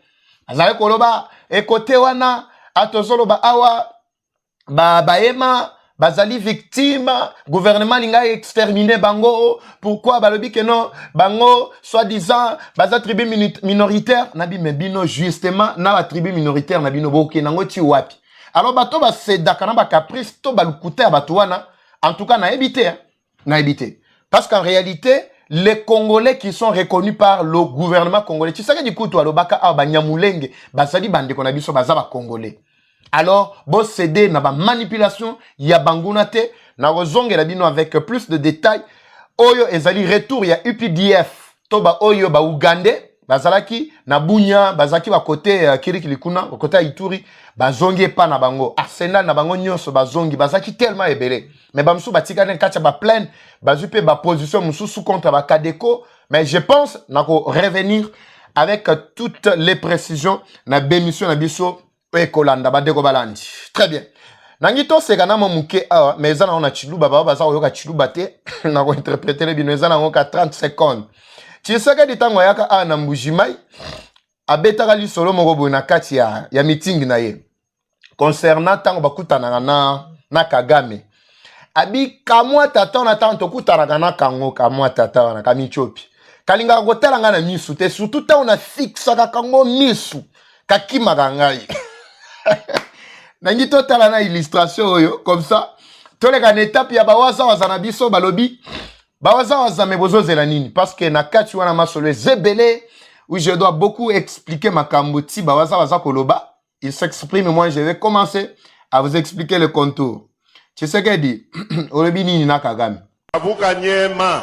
Bazali koloba, ekote wana, atozolo ba awa, baema, bazali victime, gouvernement linga exterminé bango, pourquoi balobi que non, bango, soi-disant, baza tribu minoritaire, nabi mebino justement, na la tribu minoritaire, nabino boke, nango ti wapi. Alors bato ba sedaka ba caprice, to balukuter batuana, en tout cas na évité. Parce qu'en réalité, les Congolais qui sont reconnus par le gouvernement congolais, tu sais que du coup, toi, le baka, banyamulenge, basali bande qu'on a biso bazaba congolais. Alors, bon cédé na ba manipulation, ya bangunate, na rozonge la bino avec plus de détails. Oyo ezali retour ya UPDF, toba oyo ba Ugandais, bazalaki na bunya, bazaki ba côté Kirikilikuna, ba côté Ituri, bazongi pa na bango. Arsenal na bango nyonso bazongi, bazaki tellement ebele. Mais ba msou batika den kacha ba plein, bazupe ba position msou contre ba Kadeko, mais je pense na ko revenir avec toutes les précisions na bémission na biso. Très bien. Nangito sekana momuke awa mezana ona chiluba baba baza oyoka chiluba te na ko interpréter le bino ezana ngoka 30 secondes. Chisaka ditango yaka a na mbujimai abeta kali solo moko boy na kati ya meeting na ye. concernant tango bakutana na Kagame. Abi kamwa tata na tanto kutana na kango kamwa tata na kamichopi. Kalinga kotela nga na misu te surtout ta on a fixa ka kango misu kakima kangai. Nangi totala na illustration oyo comme ça. Toleka na étape ya bawaza wazana biso balobi. Bawaza wazame bozo zela nini parce que na kati wana masolo zebele où je dois beaucoup expliquer ma kamboti bawaza waza koloba. Il s'exprime, moi je vais commencer à vous expliquer le contour. Tu sais qu'elle dit Olobi nini na Kagame. Abuka nyema.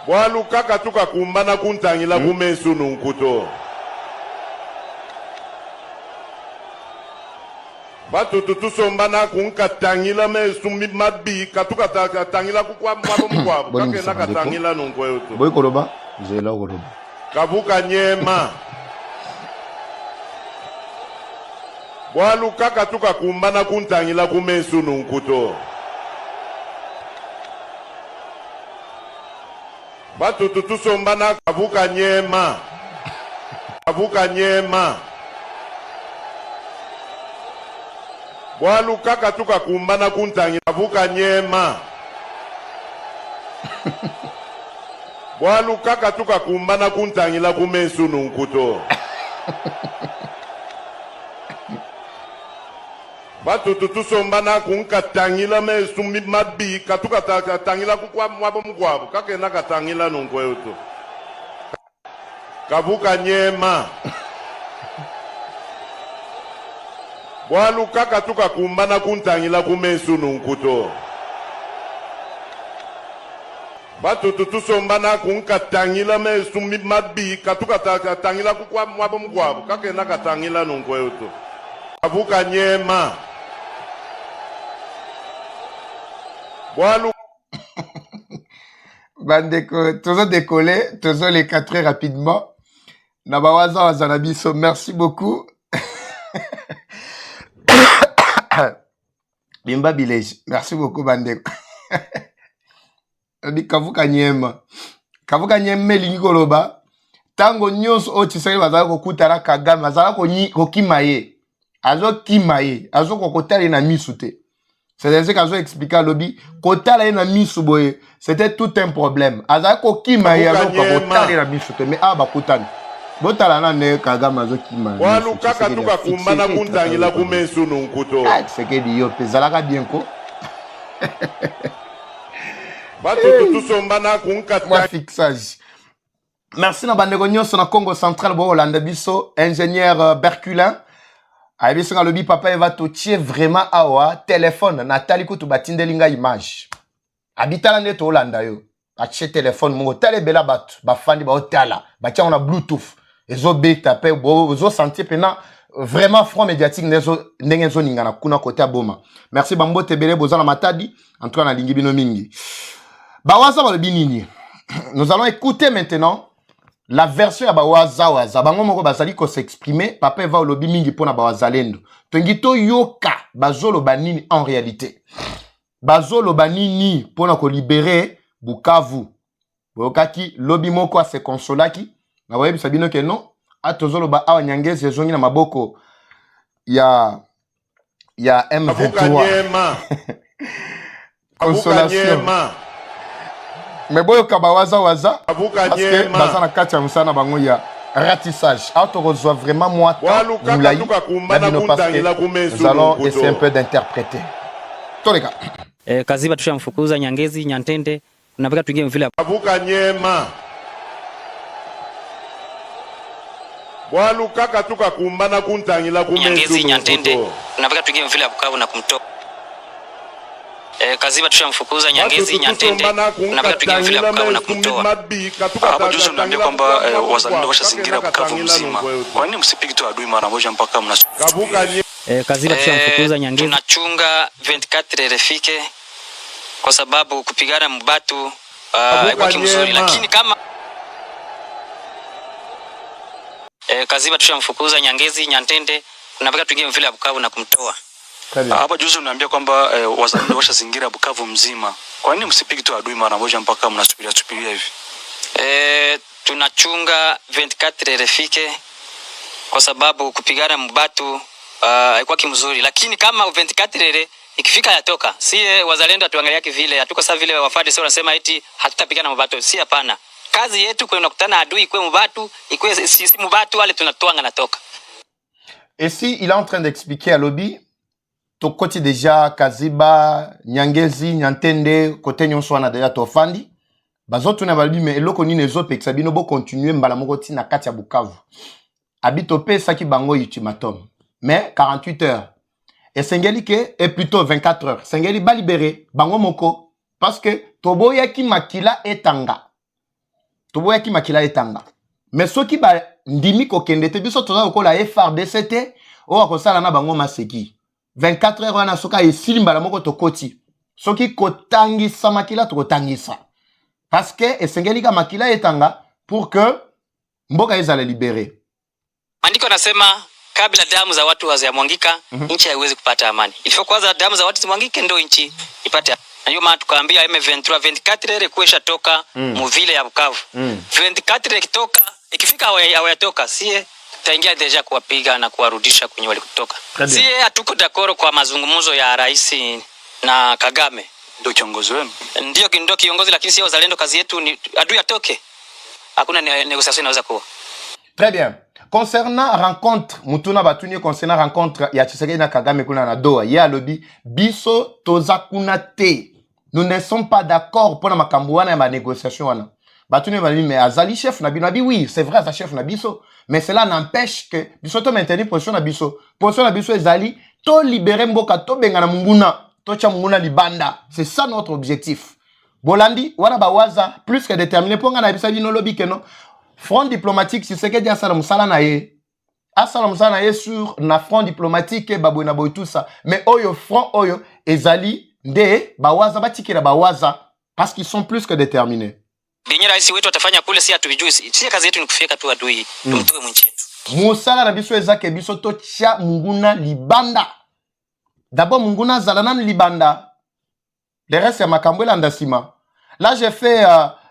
Bwaluka katuka kumbana kuntangila kumesu nunkuto. Batu tutusombana kunkatangila mesu mabi katuka tangila kukwa mwabo mkwabo kake nakatangila nunkwe uto. Boy koloba, zela koloba. Kabuka nyema. Bwaluka katuka kumbana kuntangila kumesu nunkuto. Batu tutusombana kabuka nyema. Kabuka nyema. Bwaluka katuka kumbana kuntangila kabuka nyema. Bwaluka katuka kumbana kuntangila kumesu nunkuto. Batu tutusombana kunkatangila mesu mabi katuka tangila kukwa mwabo mkwabo kake nakatangila nunkwe uto. Kabuka nyema. Bwaluka katuka kumbana kuntangila kumesu nunkuto. Batu tutusombana kunkatangila mesu mabi katuka tangila kukwa mwabo mkwabo kake nakatangila nunkwe uto. Kabuka nyema. Bandeko, toujours décoller, toujours les 4 très rapidement. Nabawaza Wazanabiso, merci beaucoup. Bimba Village, merci beaucoup Bandeko. Kavuka nyema. Kavuka nyema lingi koloba. Tango nyonso o tisali bazala kokutana Kagame, bazala ko kimaye. Azo kimaye, azo kokotali na misu te. C'est-à-dire qu'azo expliquer lobby, kotali na misu boye, c'était tout un problème. Azo ko kimaye, azo kokotali na misu te, mais bakutani. Botala na ne Kagame azo kimaye. Waluka katuka kumbana kuntangila kumesu nunkuto. C'est que di yo pezalaka bien ko. Batu tutusombana kunkata. Moi fixage. Merci na bandeko nyonso na Congo central bo Hollande biso, ingénieur Berculin. Aibisi nga lobi papa eva totie vraiment awa téléphone natali kutu batindelinga image. Abitala nde to Hollande yo. Ache téléphone mongo tale bela batu bafandi ba otala. Batia on a bluetooth. Ezo beta pe bo zo sentir pena vraiment front médiatique nezo ndengezo ningana kuna côté aboma. Merci bambo tebele bozana matadi en tout cas na lingi bino mingi. Bawaza ba lobi nini. Nous allons écouter maintenant la version ya bawaza waza bango moko bazali ko s'exprimer papa va lobi mingi pona bawazalendo tongito yoka bazolo banini en réalité bazolo banini pona ko libérer Bukavu bokaki lobi moko a se consolaki na wayebi sabino ke non atozolo ba awa nyangezi ezongi na maboko ya M23 consolation. Mais boyo kabawaza waza parce que bazana kati ya musana bango ya ratissage auto reçoit vraiment moi moulai parce que nous allons essayer un peu d'interpréter toleka Kaziba tushamfukuza Nyangezi Nyantende tunapeka tuingie vile abuka nyema Waluka katuka kumbana kuntangila kumesu Nyangezi Nyantende tunapeka tuingie vile Bukavu na kumtoa Kaziba tushamfukuza Nyangezi Nyantende tunapeka tuingie vile Bukavu na kumtoa. Hapa juzi unaambia kwamba wazalendo washazingira Bukavu mzima. Kwa nini msipigi tu adui mara moja mpaka mna Kaziba tushamfukuza Nyangezi. Tunachunga 24 refike kwa sababu kupigana mbatu kwa kimzuri lakini kama Kaziba tushamfukuza Nyangezi Nyantende tunapeka tuingie vile Bukavu na kumtoa. Hapa juzi unaambia kwamba wazalendo washazingira Bukavu mzima. Kwa nini msipigi tu adui mara moja mpaka mnasubiria hivi? Tunachunga 24 refike kwa sababu kupigana mbatu haikuwa kimzuri, lakini kama 24 ikifika yatoka. Sie wazalendo atuangalia kivile, hatuko sawa vile wafadi sio wanasema eti hatutapigana mbatu. Si hapana. Kazi yetu kwa unakutana adui kwa mbatu, ikwe si mbatu wale tunatoanga natoka. Et si il est en train d'expliquer à Lobby to koti déjà Kaziba, Nyangezi, Nyantende, côté nyonso na déjà to fandi. Bazoto na balbi mais eloko ni nezo pe sabino bo continuer mbala moko ti na kati ya Bukavu. Habito pe saki bango ultimatum. Mais 48 heures. Et sengeli ke et plutôt 24 heures. Sengeli ba libéré bango moko parce que toboya ki makila etanga. Toboya ki makila etanga. Mais soki ba ndimi ko kende te biso toza ko la FRDCT o ko sala na bango maseki. 24 heures wana soka esili mbala moko to koti. Soki kotangi sa makila to kotangisa. Parce que esengeli ka makila etanga pour que mboka ezala libéré. Andiko nasema kabla damu za watu haziyamwangika nchi haiwezi kupata amani. Ilifo kwanza damu za watu zimwangike ndio nchi ipate. Na hiyo maana tukaambia M23 24 kuesha toka muvile ya Bukavu. 24 ikitoka ikifika hawayatoka sie tutaingia deja kuwapiga na kuwarudisha kwenye walikotoka. Sie hatuko dakoro kwa mazungumzo ya rais na Kagame. Ndio kiongozi wenu. Ndio kiongozi, lakini sio wazalendo. Kazi yetu ni adui atoke. Hakuna négociation inaweza kuwa. Très bien. Concernant rencontre, Mutuna Batuni concernant rencontre ya Tshisekedi na Kagame kuna na Doha, ya Lobby, biso toza kuna te. Nous ne sommes pas d'accord pour la makambo wana ya négociation wana. Batuni bali mais azali chef na bino bi oui, c'est vrai azali chef na biso, mais cela n'empêche que biso to maintenir position na biso. Position na biso ezali to libérer mboka to benga na munguna, to cha munguna libanda. C'est ça notre objectif. Bolandi wana bawaza plus que déterminé pour nga na bisa bino Lobby keno. Front diplomatique, si c'est que dia sala musala na ye. Asala musala na ye sur na front diplomatique baboy na boy tout ça. Mais oyo front oyo ezali nde bawaza batikira bawaza parce qu'ils sont plus que déterminés. Binyi rais wetu atafanya kule si atuvijui. Si kazi yetu ni kufika tu adui tumtoe mwinchi yetu. Musala na biso ezake biso to cha munguna libanda. D'abord munguna zalana libanda. Le reste ya makambwela ndasima. Là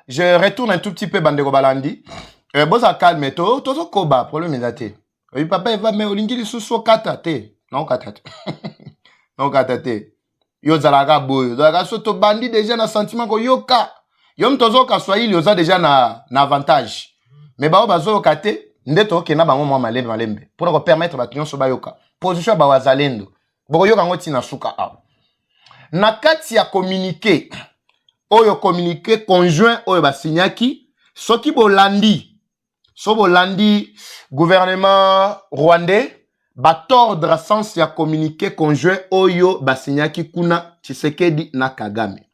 je retourne un tout petit peu bandeko balandi. Boza calme to koba problème ezate. Oui papa va mais olingili suso kata te. Non kata te. Non kata te. Yo zalaka boyo. Zalaka soto bandi déjà na sentiment ko yoka. Yo mtozo ka Swahili yoza déjà na avantage. Mais bao bazo kate ndeto ke na bango mwa malembe. Pour ko permettre batunyo so bayoka. Position ba wazalendo. Boko yoka ngoti na suka a. Na kati ya communiquer. Oyo communiqué conjoint oyo basinyaki soki bolandi gouvernement rwandais batordre sens ya communiqué conjoint oyo basinyaki kuna Tshisekedi na Kagame.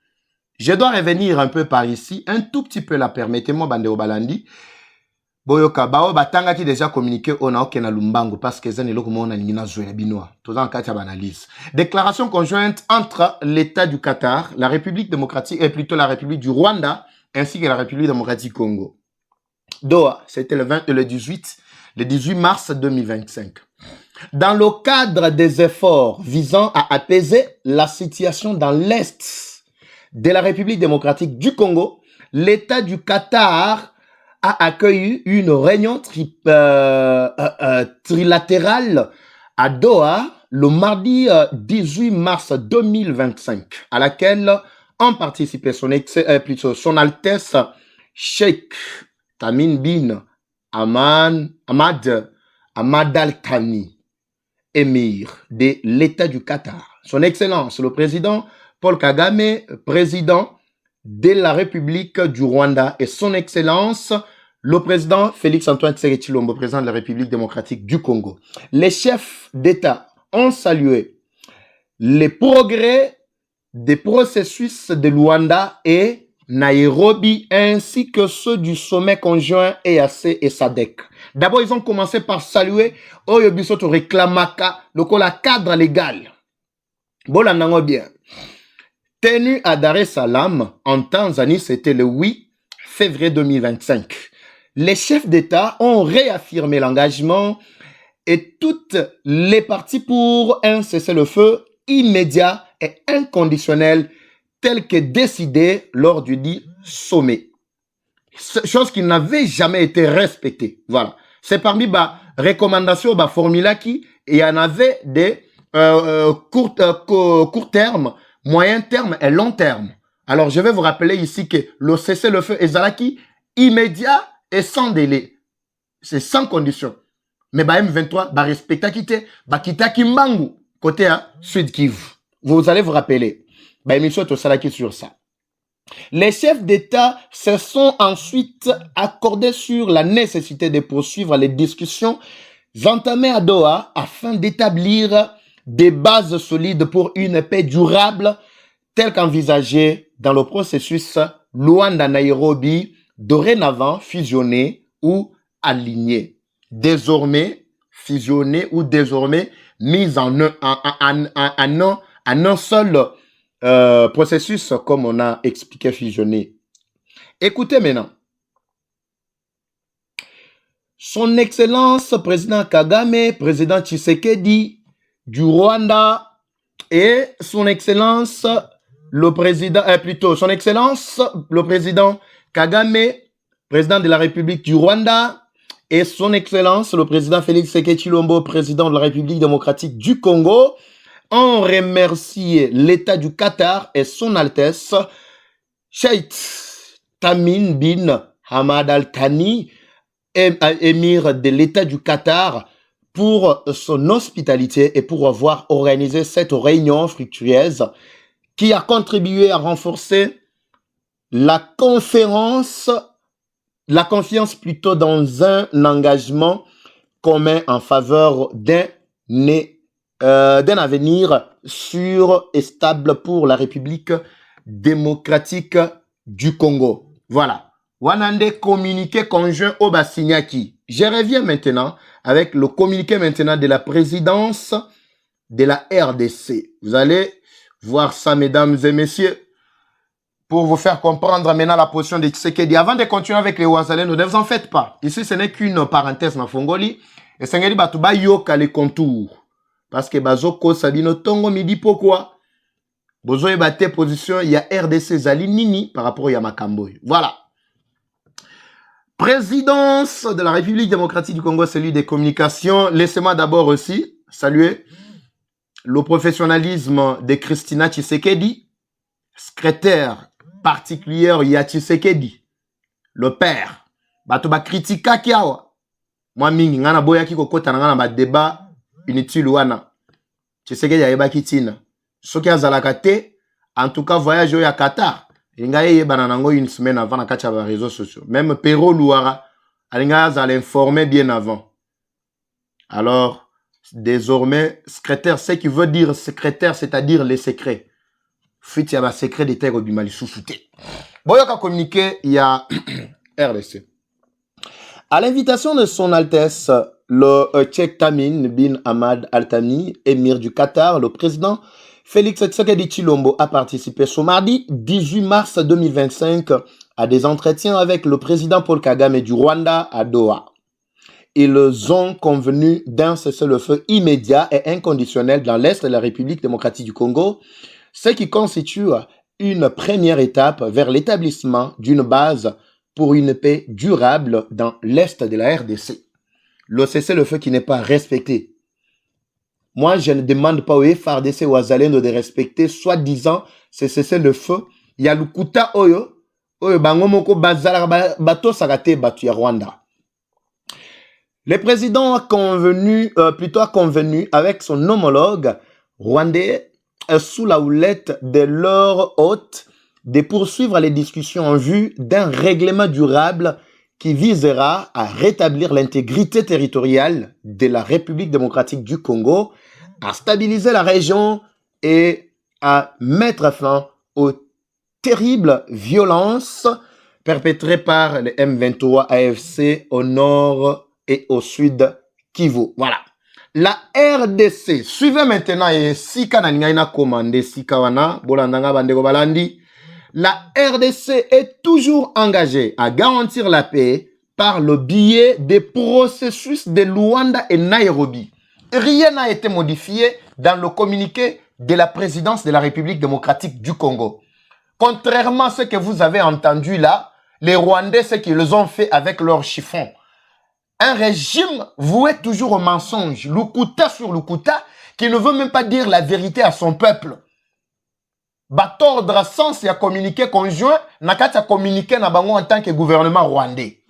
Je dois revenir un peu par ici, un tout petit peu là, permettez-moi bandeo balandi. Boyoka bao batanga ki déjà communiqué ona okena lumbango parce que zane loko mona ngina zoela binoa. Toza en katia analyse. Déclaration conjointe entre l'État du Qatar, la République démocratique et plutôt la République du Rwanda ainsi que la République démocratique Congo. Doha, c'était le 18 mars 2025. Dans le cadre des efforts visant à apaiser la situation dans l'est de la République démocratique du Congo, l'État du Qatar a accueilli une réunion trilatérale à Doha le mardi 18 mars 2025, à laquelle ont participé son Altesse Sheikh Tamim bin Hamad Al Thani, émir de l'État du Qatar. Son Excellence, le président Paul Kagame, président de la République du Rwanda, et son Excellence, le président Félix-Antoine Tshisekedi Tshilombo, président de la République démocratique du Congo. Les chefs d'État ont salué les progrès des processus de Luanda et Nairobi, ainsi que ceux du sommet conjoint EAC et SADC. D'abord, ils ont commencé par saluer Oyobisoto Reklamaka, le cadre légal. Bolanango bien. Tenu à Dar es Salaam, en Tanzanie, c'était le 8 février 2025. Les chefs d'État ont réaffirmé l'engagement et toutes les parties pour un cessez-le-feu immédiat et inconditionnel tel que décidé lors du dit sommet. Chose qui n'avait jamais été respectée. Voilà. C'est parmi recommandations, bah, formula qui, il y en avait des court terme, moyen terme et long terme. Alors, je vais vous rappeler ici que le cessez-le-feu est zalaki immédiat et sans délai. C'est sans condition. Mais bah, M23, bah, respecta quitté, bah, kita kimbangu, côté à Sud Kivu. Vous allez vous rappeler. Bah, émission est au salaki sur ça. Les chefs d'État se sont ensuite accordés sur la nécessité de poursuivre les discussions entamées à Doha afin d'établir des bases solides pour une paix durable telle qu'envisagée dans le processus Luanda-Nairobi, dorénavant fusionné ou aligné. Désormais fusionné ou désormais mis en un seul processus, comme on a expliqué, fusionné. Écoutez maintenant. Son Excellence président Kagame, président Tshisekedi du Rwanda et son Excellence le président, son Excellence le président Kagame, président de la République du Rwanda, et son Excellence le président Félix Tshisekedi Tshilombo, président de la République démocratique du Congo, ont remercié l'État du Qatar et son Altesse Sheikh Tamim bin Hamad Al Thani, émir de l'État du Qatar, pour son hospitalité et pour avoir organisé cette réunion fructueuse qui a contribué à renforcer la confiance plutôt dans un engagement commun en faveur d'un avenir sûr et stable pour la République démocratique du Congo. Voilà. Wanande communiqué conjoint au Basignaki. Je reviens maintenant avec le communiqué maintenant de la présidence de la RDC. Vous allez voir ça, mesdames et messieurs, pour vous faire comprendre maintenant la position de Tshisekedi. Avant de continuer avec les Wazalendo, ne vous en faites pas. Ici, ce n'est qu'une parenthèse na Fongoli. Et Sengeli Batuba yoka les contours. Parce que Bazoko Sabino Tongo midi pourquoi? Bozo ebate position, il y a RDC Zali Nini par rapport à Makamboy. Voilà. Présidence de la République démocratique du Congo, celui des communications. Laissez-moi d'abord aussi saluer le professionnalisme de Christina Tshisekedi, secrétaire particulière ya Tshisekedi, le père. Batoba kritika kiawa. Moi mingi ngana boya ki kokota ngana ba débat inutile wana. Tshisekedi ya yeba kitina. Soki azalaka te, en tout cas voyage au Qatar. Ingaye bananango une semaine avant na kacha ba réseaux sociaux. Même Pero Louara, alinga za l'informer bien avant. Alors, désormais, secrétaire, ce qui veut dire secrétaire, c'est-à-dire les secrets. Fuit ya ba secret de terre bimali sousouté. Boyoka communiqué, il y a RDC. À l'invitation de son Altesse, le Sheikh Tamim bin Hamad Al Thani, émir du Qatar, le président Félix Tshisekedi Tshilombo a participé ce mardi 18 mars 2025 à des entretiens avec le président Paul Kagame du Rwanda à Doha. Ils ont convenu d'un cessez-le-feu immédiat et inconditionnel dans l'Est de la République démocratique du Congo, ce qui constitue une première étape vers l'établissement d'une base pour une paix durable dans l'Est de la RDC. Le cessez-le-feu qui n'est pas respecté. Moi, je ne demande pas aux FARDC ou à Zalendo de respecter, soi-disant, c'est cessez-le-feu. Il y a le Kuta Oyo, Bangomoko Bazar Bato Sagate Batu Rwanda. Le président a convenu avec son homologue rwandais sous la houlette de leur hôte de poursuivre les discussions en vue d'un règlement durable qui visera à rétablir l'intégrité territoriale de la République démocratique du Congo, à stabiliser la région et à mettre fin aux terribles violences perpétrées par le M23 AFC au nord et au sud Kivu. Voilà. La RDC, suivez maintenant et Sika Nangaina commandé Sika wana, Bolandanga Bandego Balandi. La RDC est toujours engagée à garantir la paix par le biais des processus de Luanda et Nairobi. Rien n'a été modifié dans le communiqué de la présidence de la République démocratique du Congo. Contrairement à ce que vous avez entendu là, les Rwandais, ce qu'ils ont fait avec leurs chiffons. Un régime voué toujours au mensonge, Lukuta sur Lukuta, qui ne veut même pas dire la vérité à son peuple. Batordre sens et à communiquer conjoint, Nakati a communiqué na bango en tant que gouvernement rwandais.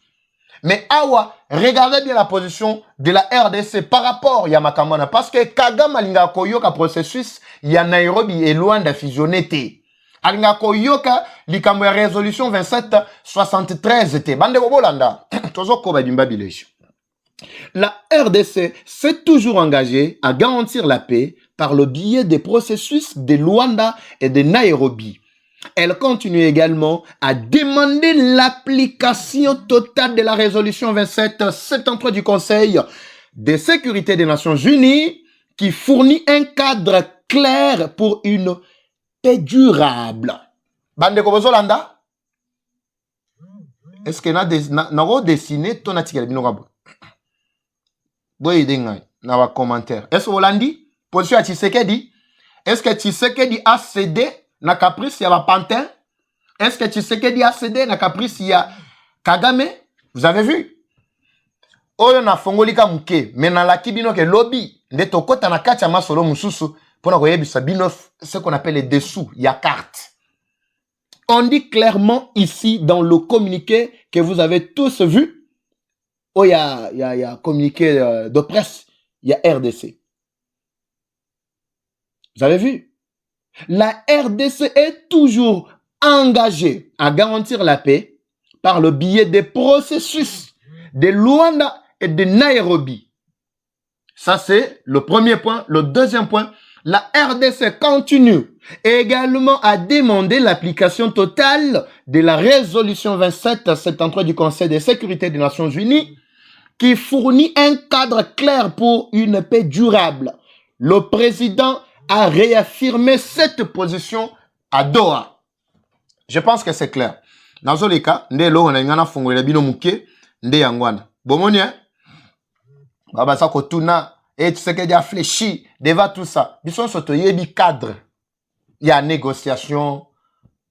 Mais awa, regardez bien la position de la RDC par rapport à Makamana. Parce que Kagame alinga koyoka processus, ya Nairobi et Luanda fusionné te. Alinga koyoka likambo ya résolution 2773 te. Bande Bolanda. Tozo koba bimba bilesh. La RDC s'est toujours engagée à garantir la paix par le biais des processus de Luanda et de Nairobi. Elle continue également à demander l'application totale de la résolution 2773 du Conseil de sécurité des Nations Unies qui fournit un cadre clair pour une paix durable. Bande Kobozolanda, est-ce que n'a dessiné ton article? Dans les commentaires. Est-ce que vous l'avez dit? Position à Tshisekedi. Est-ce que Tshisekedi a cédé na caprice ya Pantin? Est-ce que Tshisekedi a cédé na caprice ya Kagame? Vous avez vu? Oyo na fongolika muke. Mais na la kibino ke lobby. Ndeto kota na kacha masolo mususu. Pona koyebisa bino ce qu'on appelle les dessous. Ya carte. On dit clairement ici dans le communiqué que vous avez tous vu. Oh, il y a communiqué de presse, il y a RDC. Vous avez vu? La RDC est toujours engagée à garantir la paix par le biais des processus de Luanda et de Nairobi. Ça, c'est le premier point. Le deuxième point, la RDC continue également à demander l'application totale de la résolution 2773 du Conseil de sécurité des Nations Unies qui fournit un cadre clair pour une paix durable. Le président a réaffirmé cette position à Doha. Je pense que c'est clair. Dans tous les cas, ndé lo on a ngana fongole bino muke ndé yangwana. Bomoni hein? Baba sa ko tuna et tu sais que dia fléchi devant tout ça. Bison soto yebi cadre. Il y a négociation,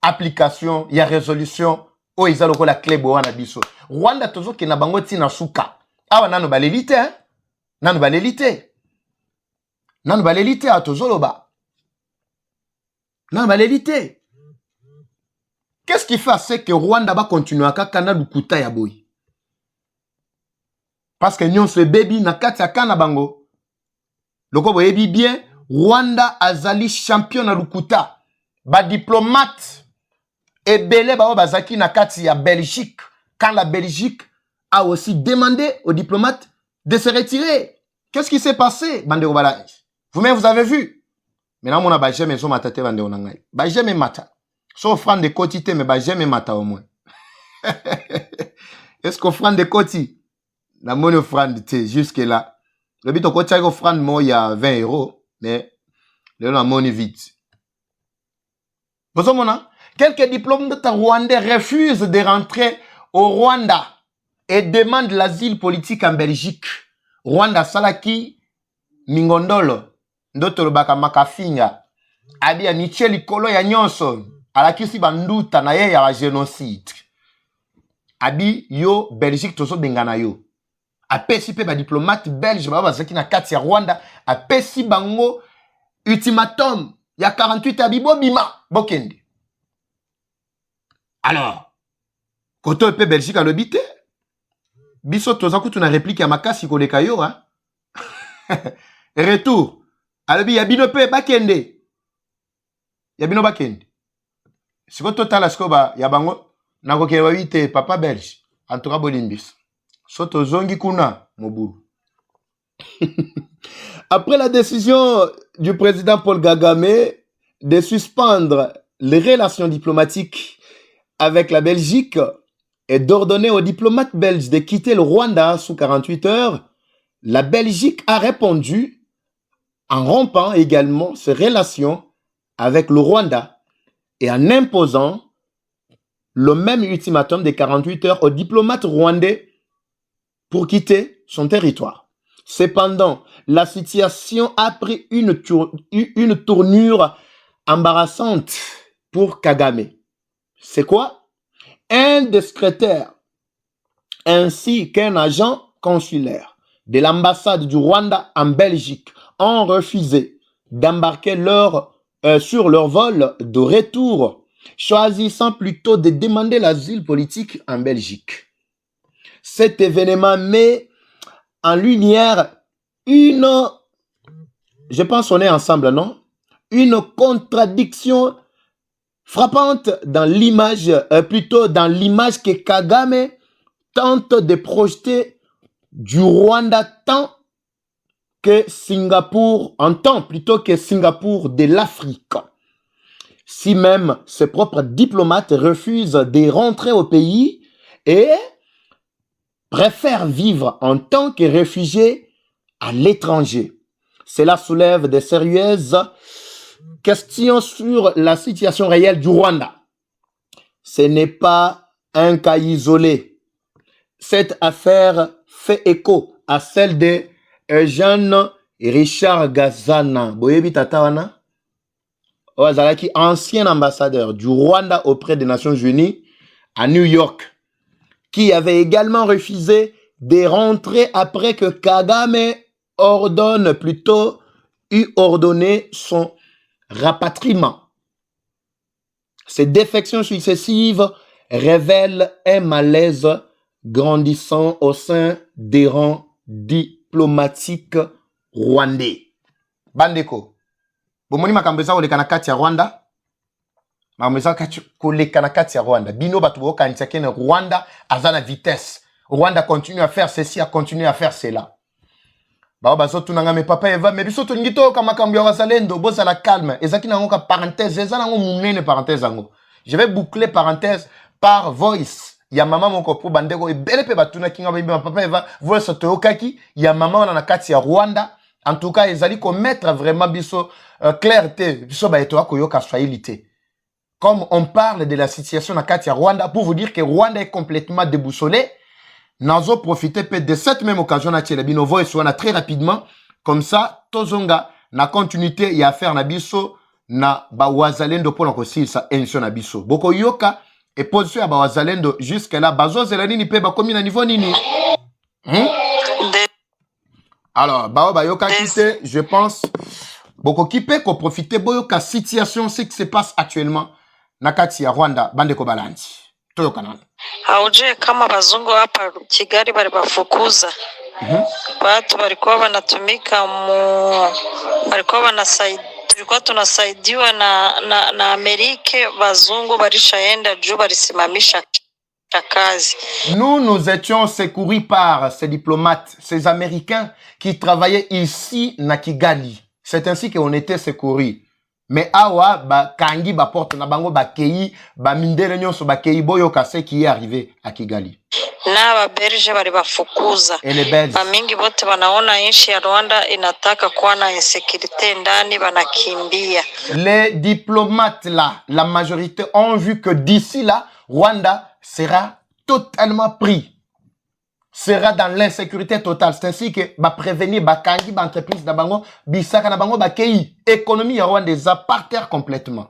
application, il y a résolution. Oh ils ont la clé boana biso. Rwanda tozo ki na bango tina suka. Awa nanu balelite hein? Nanu balelite. Nanu balelite a tozoloba. Nanu balelite. Qu'est-ce qui fait c'est que Rwanda va continuer à kakana lukuta ya boy? Parce que nous se baby na kati ya kana bango. Loko boyebi bien, Rwanda azali champion na lukuta. Ba diplomate ebele ba bazaki na kati ya Belgique. Quand la Belgique a aussi demandé aux diplomates de se retirer. Qu'est-ce qui s'est passé, Bandero Bala? Vous-même, vous avez vu. Maintenant, on a jamais son matate Bandero Nangai. Ba jamais mata. Sauf offrande de quotité, mais ba jamais mata au moins. Est-ce qu'offrande de quotité? La monnaie offrande, jusque là. Le but au quotité offrande, moi, il y a 20 €, mais la monnaie vite. Vous savez, quelques diplomates rwandais refusent de rentrer au Rwanda et demandent l'asile politique en Belgique. Rwanda salaki mingondolo ndotolo baka makafinga abi ya Michel Kolo ya nyonso alakisi banduta na ye ya génocide. Abi yo Belgique toso bengana yo. Apesi pe ba diplomate belge ba bazaki na kati ya Rwanda apesi bango ultimatum ya 48 abibo bima bokende. Alors koto pe Belgique a lobité. Biso toza kutu na réplique ya makasi koleka yo hein. Retour. Alobi yabino pe bakende. Yabino bakende. Siko total askoba yabango nako ke wite papa belge. En tout cas bolimbis. Soto zongi kuna mobulu. Après la décision du président Paul Kagame de suspendre les relations diplomatiques avec la Belgique et d'ordonner aux diplomates belges de quitter le Rwanda sous 48 heures, la Belgique a répondu en rompant également ses relations avec le Rwanda et en imposant le même ultimatum de 48 heures aux diplomates rwandais pour quitter son territoire. Cependant, la situation a pris une tournure embarrassante pour Kagame. C'est quoi? Un des secrétaires ainsi qu'un agent consulaires de l'ambassade du Rwanda en Belgique ont refusé d'embarquer sur leur vol de retour, choisissant plutôt de demander l'asile politique en Belgique. Cet événement met en lumière je pense qu'on est ensemble, non? Une contradiction frappante dans l'image, dans l'image que Kagame tente de projeter du Rwanda tant que Singapour, plutôt que Singapour de l'Afrique. Si même ses propres diplomates refusent de rentrer au pays et préfèrent vivre en tant que réfugiés à l'étranger. Cela soulève de sérieuses questions sur la situation réelle du Rwanda. Ce n'est pas un cas isolé. Cette affaire fait écho à celle de Eugène Richard Gazana, Boyebi Tatawana, ancien ambassadeur du Rwanda auprès des Nations Unies à New York, qui avait également refusé de rentrer après que Kagame eut ordonné son rapatriement. Ces défections successives révèlent un malaise grandissant au sein des rangs diplomatiques rwandais. Bandeko, bomoni makambo eza koleka na kati ya Rwanda, makambo eza koleka na kati ya Rwanda. Bino bato bokanisa kene Rwanda aza na vitesse. Rwanda continue à faire ceci, a continué à faire cela. Bao bazo tunanga me papa Eva, mais biso to ngito ka makambo ya wazalendo, boza la calme. Ezaki nango ka parenthèse, eza nango munene parenthèse nango. Je vais boucler parenthèse par voice. Ya mama moko po bandeko ebele pe batuna kinga ba papa Eva, voice to okaki, ya mama wana na kati ya Rwanda. En tout cas, ezali ko mettre vraiment biso clarté, biso ba eto akoyoka swahilité. Comme on parle de la situation na kati ya Rwanda, pour vous dire que Rwanda est complètement déboussolé. Nazo profiter de cette même occasion na tchela bino voice wana très rapidement, comme ça tozonga na continuité ya affaire na biso na ba wazalendo pona ko silisa émission na biso. Boko yoka et position ya ba wazalendo jusque là bazo zela nini pe ba komi na niveau nini? Alors ba yoka kite, je pense boko kipe ko profiter boyoka situation ce qui se passe actuellement na kati ya Rwanda bande ko balandi. Toyoka nana. Hauje kama bazungu hapa Kigali bali bafukuza. Watu walikuwa wanatumika walikuwa tulikuwa tunasaidiwa na Amerika, bazungu balishaenda juu balisimamisha kazi. Nous étions secourus par ces diplomates, ces Américains qui travaillaient ici na Kigali. C'est ainsi qu'on était secourus. Mais awa ba kangi ba porte na bango ba kei ba mindele nyonso ba kei boyo kase qui est arrivé à Kigali. Na ba Belge bali bafukuza. Bamingi bote wanaona nchi ya Rwanda inataka kuwa na insécurité ndani banakimbia. Les diplomates là, la majorité ont vu que d'ici là Rwanda sera totalement pris. Sera dans l'insécurité totale. C'est ainsi que ba prévenir ba kangi ba entreprise da bango bisaka na bango ba kei économie ya Rwanda est par terre complètement.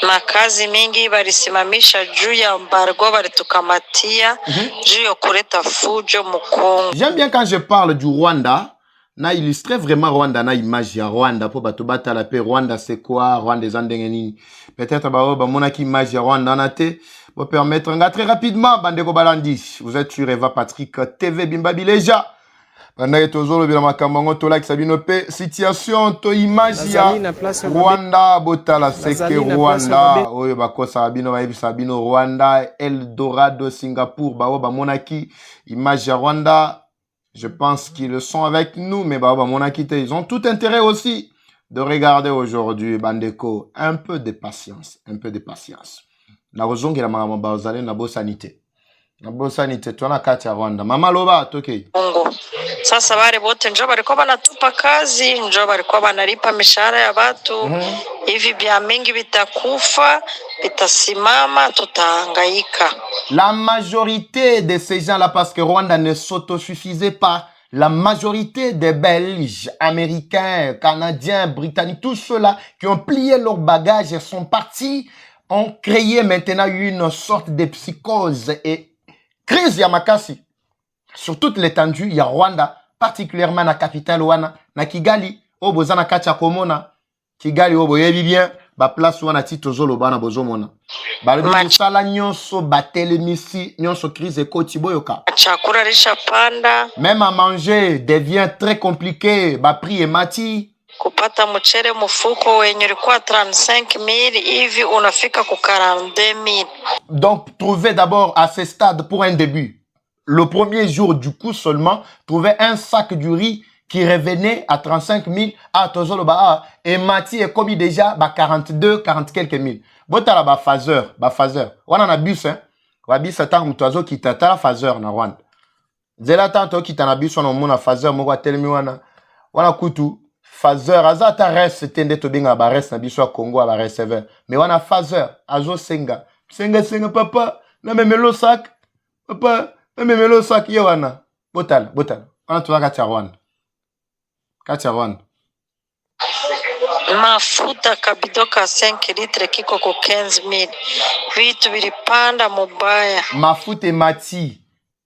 Makazi mingi balisimamisha juu ya embargo balitukamatia juu ya kuleta fujo mu Kongo. J'aime bien quand je parle du Rwanda, na illustrer vraiment Rwanda na image ya Rwanda pour bato bata la paix. Rwanda c'est quoi? Rwanda des andengeni. Peut-être ba mona ki image ya Rwanda na te. Pour permettre très rapidement, Bandeko Balandi, vous êtes sur Eva Patrick TV Bimba Bileja. Pendant tozolo bila makambango to like Sabino P situation to image ya Rwanda botala seke Rwanda oyo bakosa Sabino ba Sabino Rwanda Eldorado Singapour ba monaki image ya Rwanda. Je pense qu'ils le sont avec nous, mais ba monaki ils ont tout intérêt aussi de regarder aujourd'hui Bandeko. Un peu de patience, un peu de patience. Na rozongela mama bazale na bosanité. Na bosanité tuna kati ya Rwanda. Mama loba toke. Kongo. Sasa wale wote njoo balikuwa banatupa kazi, njoo balikuwa banalipa mishahara ya watu. Hivi bia mingi bitakufa, bitasimama, tutahangaika. La majorité de ces gens-là, parce que Rwanda ne s'autosuffisait pas, la majorité des Belges, Américains, Canadiens, Britanniques, tous ceux-là qui ont plié leurs bagages et sont partis, ont créé maintenant une sorte de psychose et crise Yamakasi. sur toute l'étendue, il y a Rwanda, particulièrement la capitale wana, na Kigali, au bozana kacha komona, Kigali au boyebi bien, ba place wana titozolo bana bozomona. Ba le sala nyonso batele misi, nyonso crise ekoti boyoka. Chakula risha panda. Même à manger devient très compliqué, ba prix et mati. Kupata mchere mfuko wenye ulikuwa 35,000 hivi unafika ku 42,000. Donc trouver d'abord à ce stade pour un début. Le premier jour du coup seulement, trouver un sac du riz qui revenait à 35,000 à Tozoloba et Mati est commis déjà 42, 40 quelques mille. Botala ba phaseur. On en a bus hein. Wa bus attend mtoazo qui tata la phaseur na Rwanda. Zela tanto qui tana bus on mona phaseur moko telemi wana kutu phaseur azata reste tende to binga ba reste na biso Congo ba receveur. Mais wana phaseur azo senga papa na memelo sac papa na memelo sac yewana. Botala. On a tuwa katia Rwanda. Mafuta kabidoka 5 litre kiko ku 15,000. Vitu vilipanda mubaya. Mafuta e mati.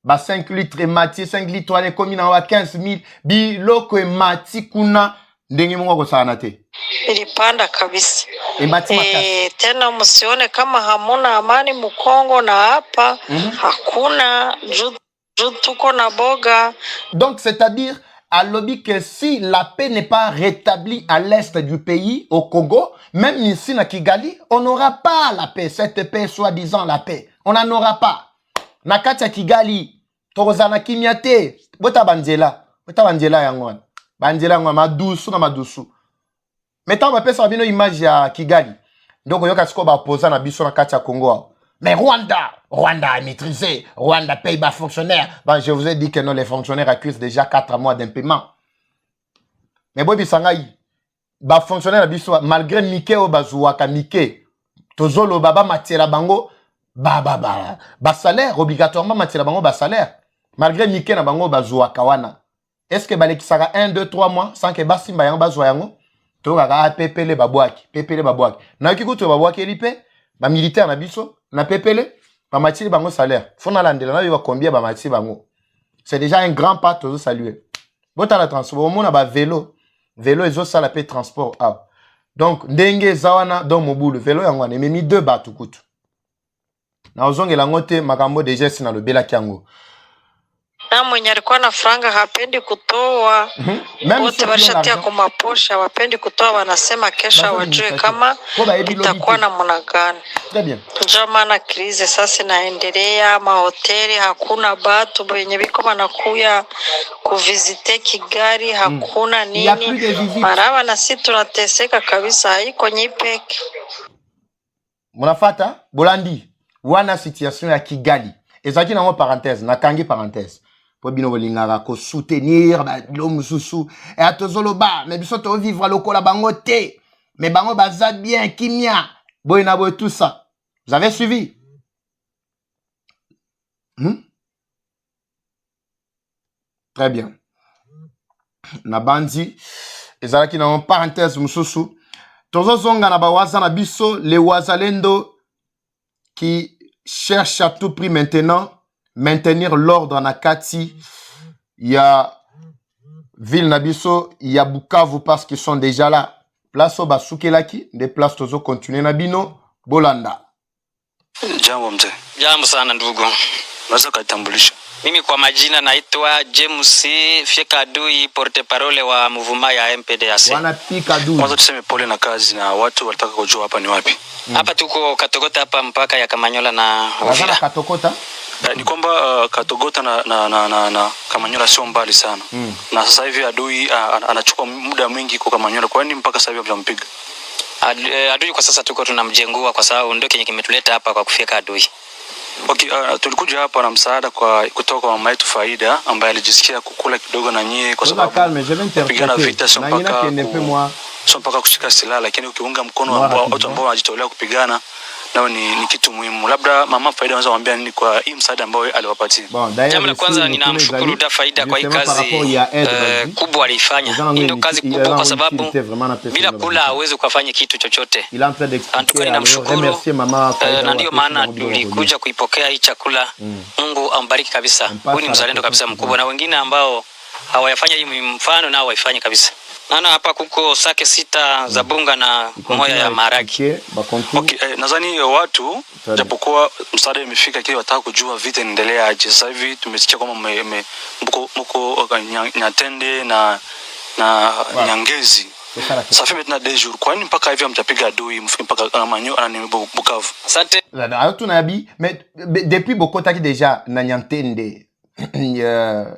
Ba 5 litre mati, 5 litre wane komi na wa 15,000. Biloko e mati kuna ndenge mungu kwa sana te. Ilipanda kabisa. Tena msione kama hamuna amani Mkongo na hapa. Hakuna tuko na boga. Donc c'est-à-dire à lobby que si la paix n'est pas rétablie à l'est du pays, au Congo, même ici à Kigali, on n'aura pas la paix. Cette paix, soi-disant la paix. On n'en aura pas. Nakatia Kigali, Torozana Kimiate, Bota Banjela Yangon. Banjela Yangon, Madusu. Maintenant, on va faire une image à Kigali. Donc, on va opposer à Bisso Nakatia Congo. Mais Rwanda a maîtrisé. Rwanda paye bas fonctionnaires. Ben, je vous ai dit que non, les fonctionnaires accusent déjà 4 mois d'impaiement. Mais bon, bisangaï, bas fonctionnaires, malgré Mike ou Bazouaka Mike, Tozolo baba matiera bango, ba salaire, obligatoirement matiera bango ba salaire. Malgré Mike na bango Bazouaka wana. Est-ce que balé qui sera 1, 2, 3 mois sans que basimba yang bazouayango? Toga pepele babouaki. Na kikuto babouaki elipe, ba militaire na biso. Na pepele, ba matiri bango salaire. Fona landela na yo combien ba matiri bango. C'est déjà un grand pas to saluer. Bota la transport, au monde ba vélo ezo sala pe transport ah. Donc ndenge zawana dans mobile vélo yango na memi 2 batu kutu. Na ozongela ngote makambo déjà sina lo bela kyango. Na mwenye alikuwa na franga hapendi kutoa. Wote washatia kwa maposha, wapendi kutoa, wanasema kesha wajue kama itakuwa na muna gani. Ndio maana krize sasa inaendelea, mahoteli hakuna batu wenye biko wanakuya kuvizite Kigali, hakuna nini. Marawa na sisi tunateseka kabisa, haiko nyipeke. Munafata Bolandi wana situation ya Kigali. Ezaki na mo parenthèse, na kangi parenthèse. Po bino bolingaka ko soutenir ba l'homme susu et atozolo ba mais biso to vivre lokola bango te mais bango baza bien kimia boy na boy tout ça. Vous avez suivi? Très bien. Na bandi ezalaki na parenthèse mususu tozo zonga na ba waza na biso les wazalendo qui cherchent à tout prix maintenant maintenir l'ordre na kati ya ville nabiso ya Bukavu parce qu'ils sont déjà là. Place au basukelaki des places tozo continuer na bino Bolanda. Jambo mzee. Jambo sana ndugu. Naweza kutambulisha. Mimi kwa majina naitwa James Fiekadui, porte parole wa mvuma ya MPDAC. Wanapika du. Kwanza tuseme pole na kazi na watu walitaka kujua hapa ni wapi. Hapa tuko Katogota hapa mpaka ya Kamanyola na Uvira. Katogota? Ni kwamba Katogota na Kamanyola sio mbali sana. Na sasa hivi adui anachukua muda mwingi kwa Kamanyola. Kwa nini mpaka sasa hivi hajampiga? Adui kwa sasa tuko tunamjengua kwa sababu ndio kenye kimetuleta hapa kwa kufika adui. Okay, tulikuja hapa na msaada kutoka kwa mama yetu Faida ambaye alijisikia kukula kidogo na nyie kwa sababu kupigana vita sio mpaka kushika silaha, lakini ukiunga mkono watu ambao wanajitolea kupigana nao ni kitu muhimu. Labda mama Faida anaweza kuambia nini kwa hii msaada ambao aliwapatia? Jambo la kwanza ninamshukuru Da Faida kwa hii kazi kubwa alifanya. Ndio kazi kubwa kwa sababu bila kula hauwezi kufanya kitu chochote. Antuka ninamshukuru na ndio maana tulikuja kuipokea hii chakula. Mungu ambariki kabisa. Huyu ni mzalendo kabisa mkubwa, na wengine ambao hawayafanya hii mfano nao waifanye kabisa. Naona hapa kuko sake 6 za bunga na moja ya maharagi. Okay, nadhani watu japokuwa msaada imefika kile wataka kujua vita inaendelea aje. Sasa hivi tumesikia kwamba mko Nyatende na Nyangezi. Sasa hivi tuna dejour. Kwa nini mpaka hivi mtapiga adui mfike mpaka Manyo na Bukavu? Asante. Tunabi mais depuis bokotaki déjà na Nyantende.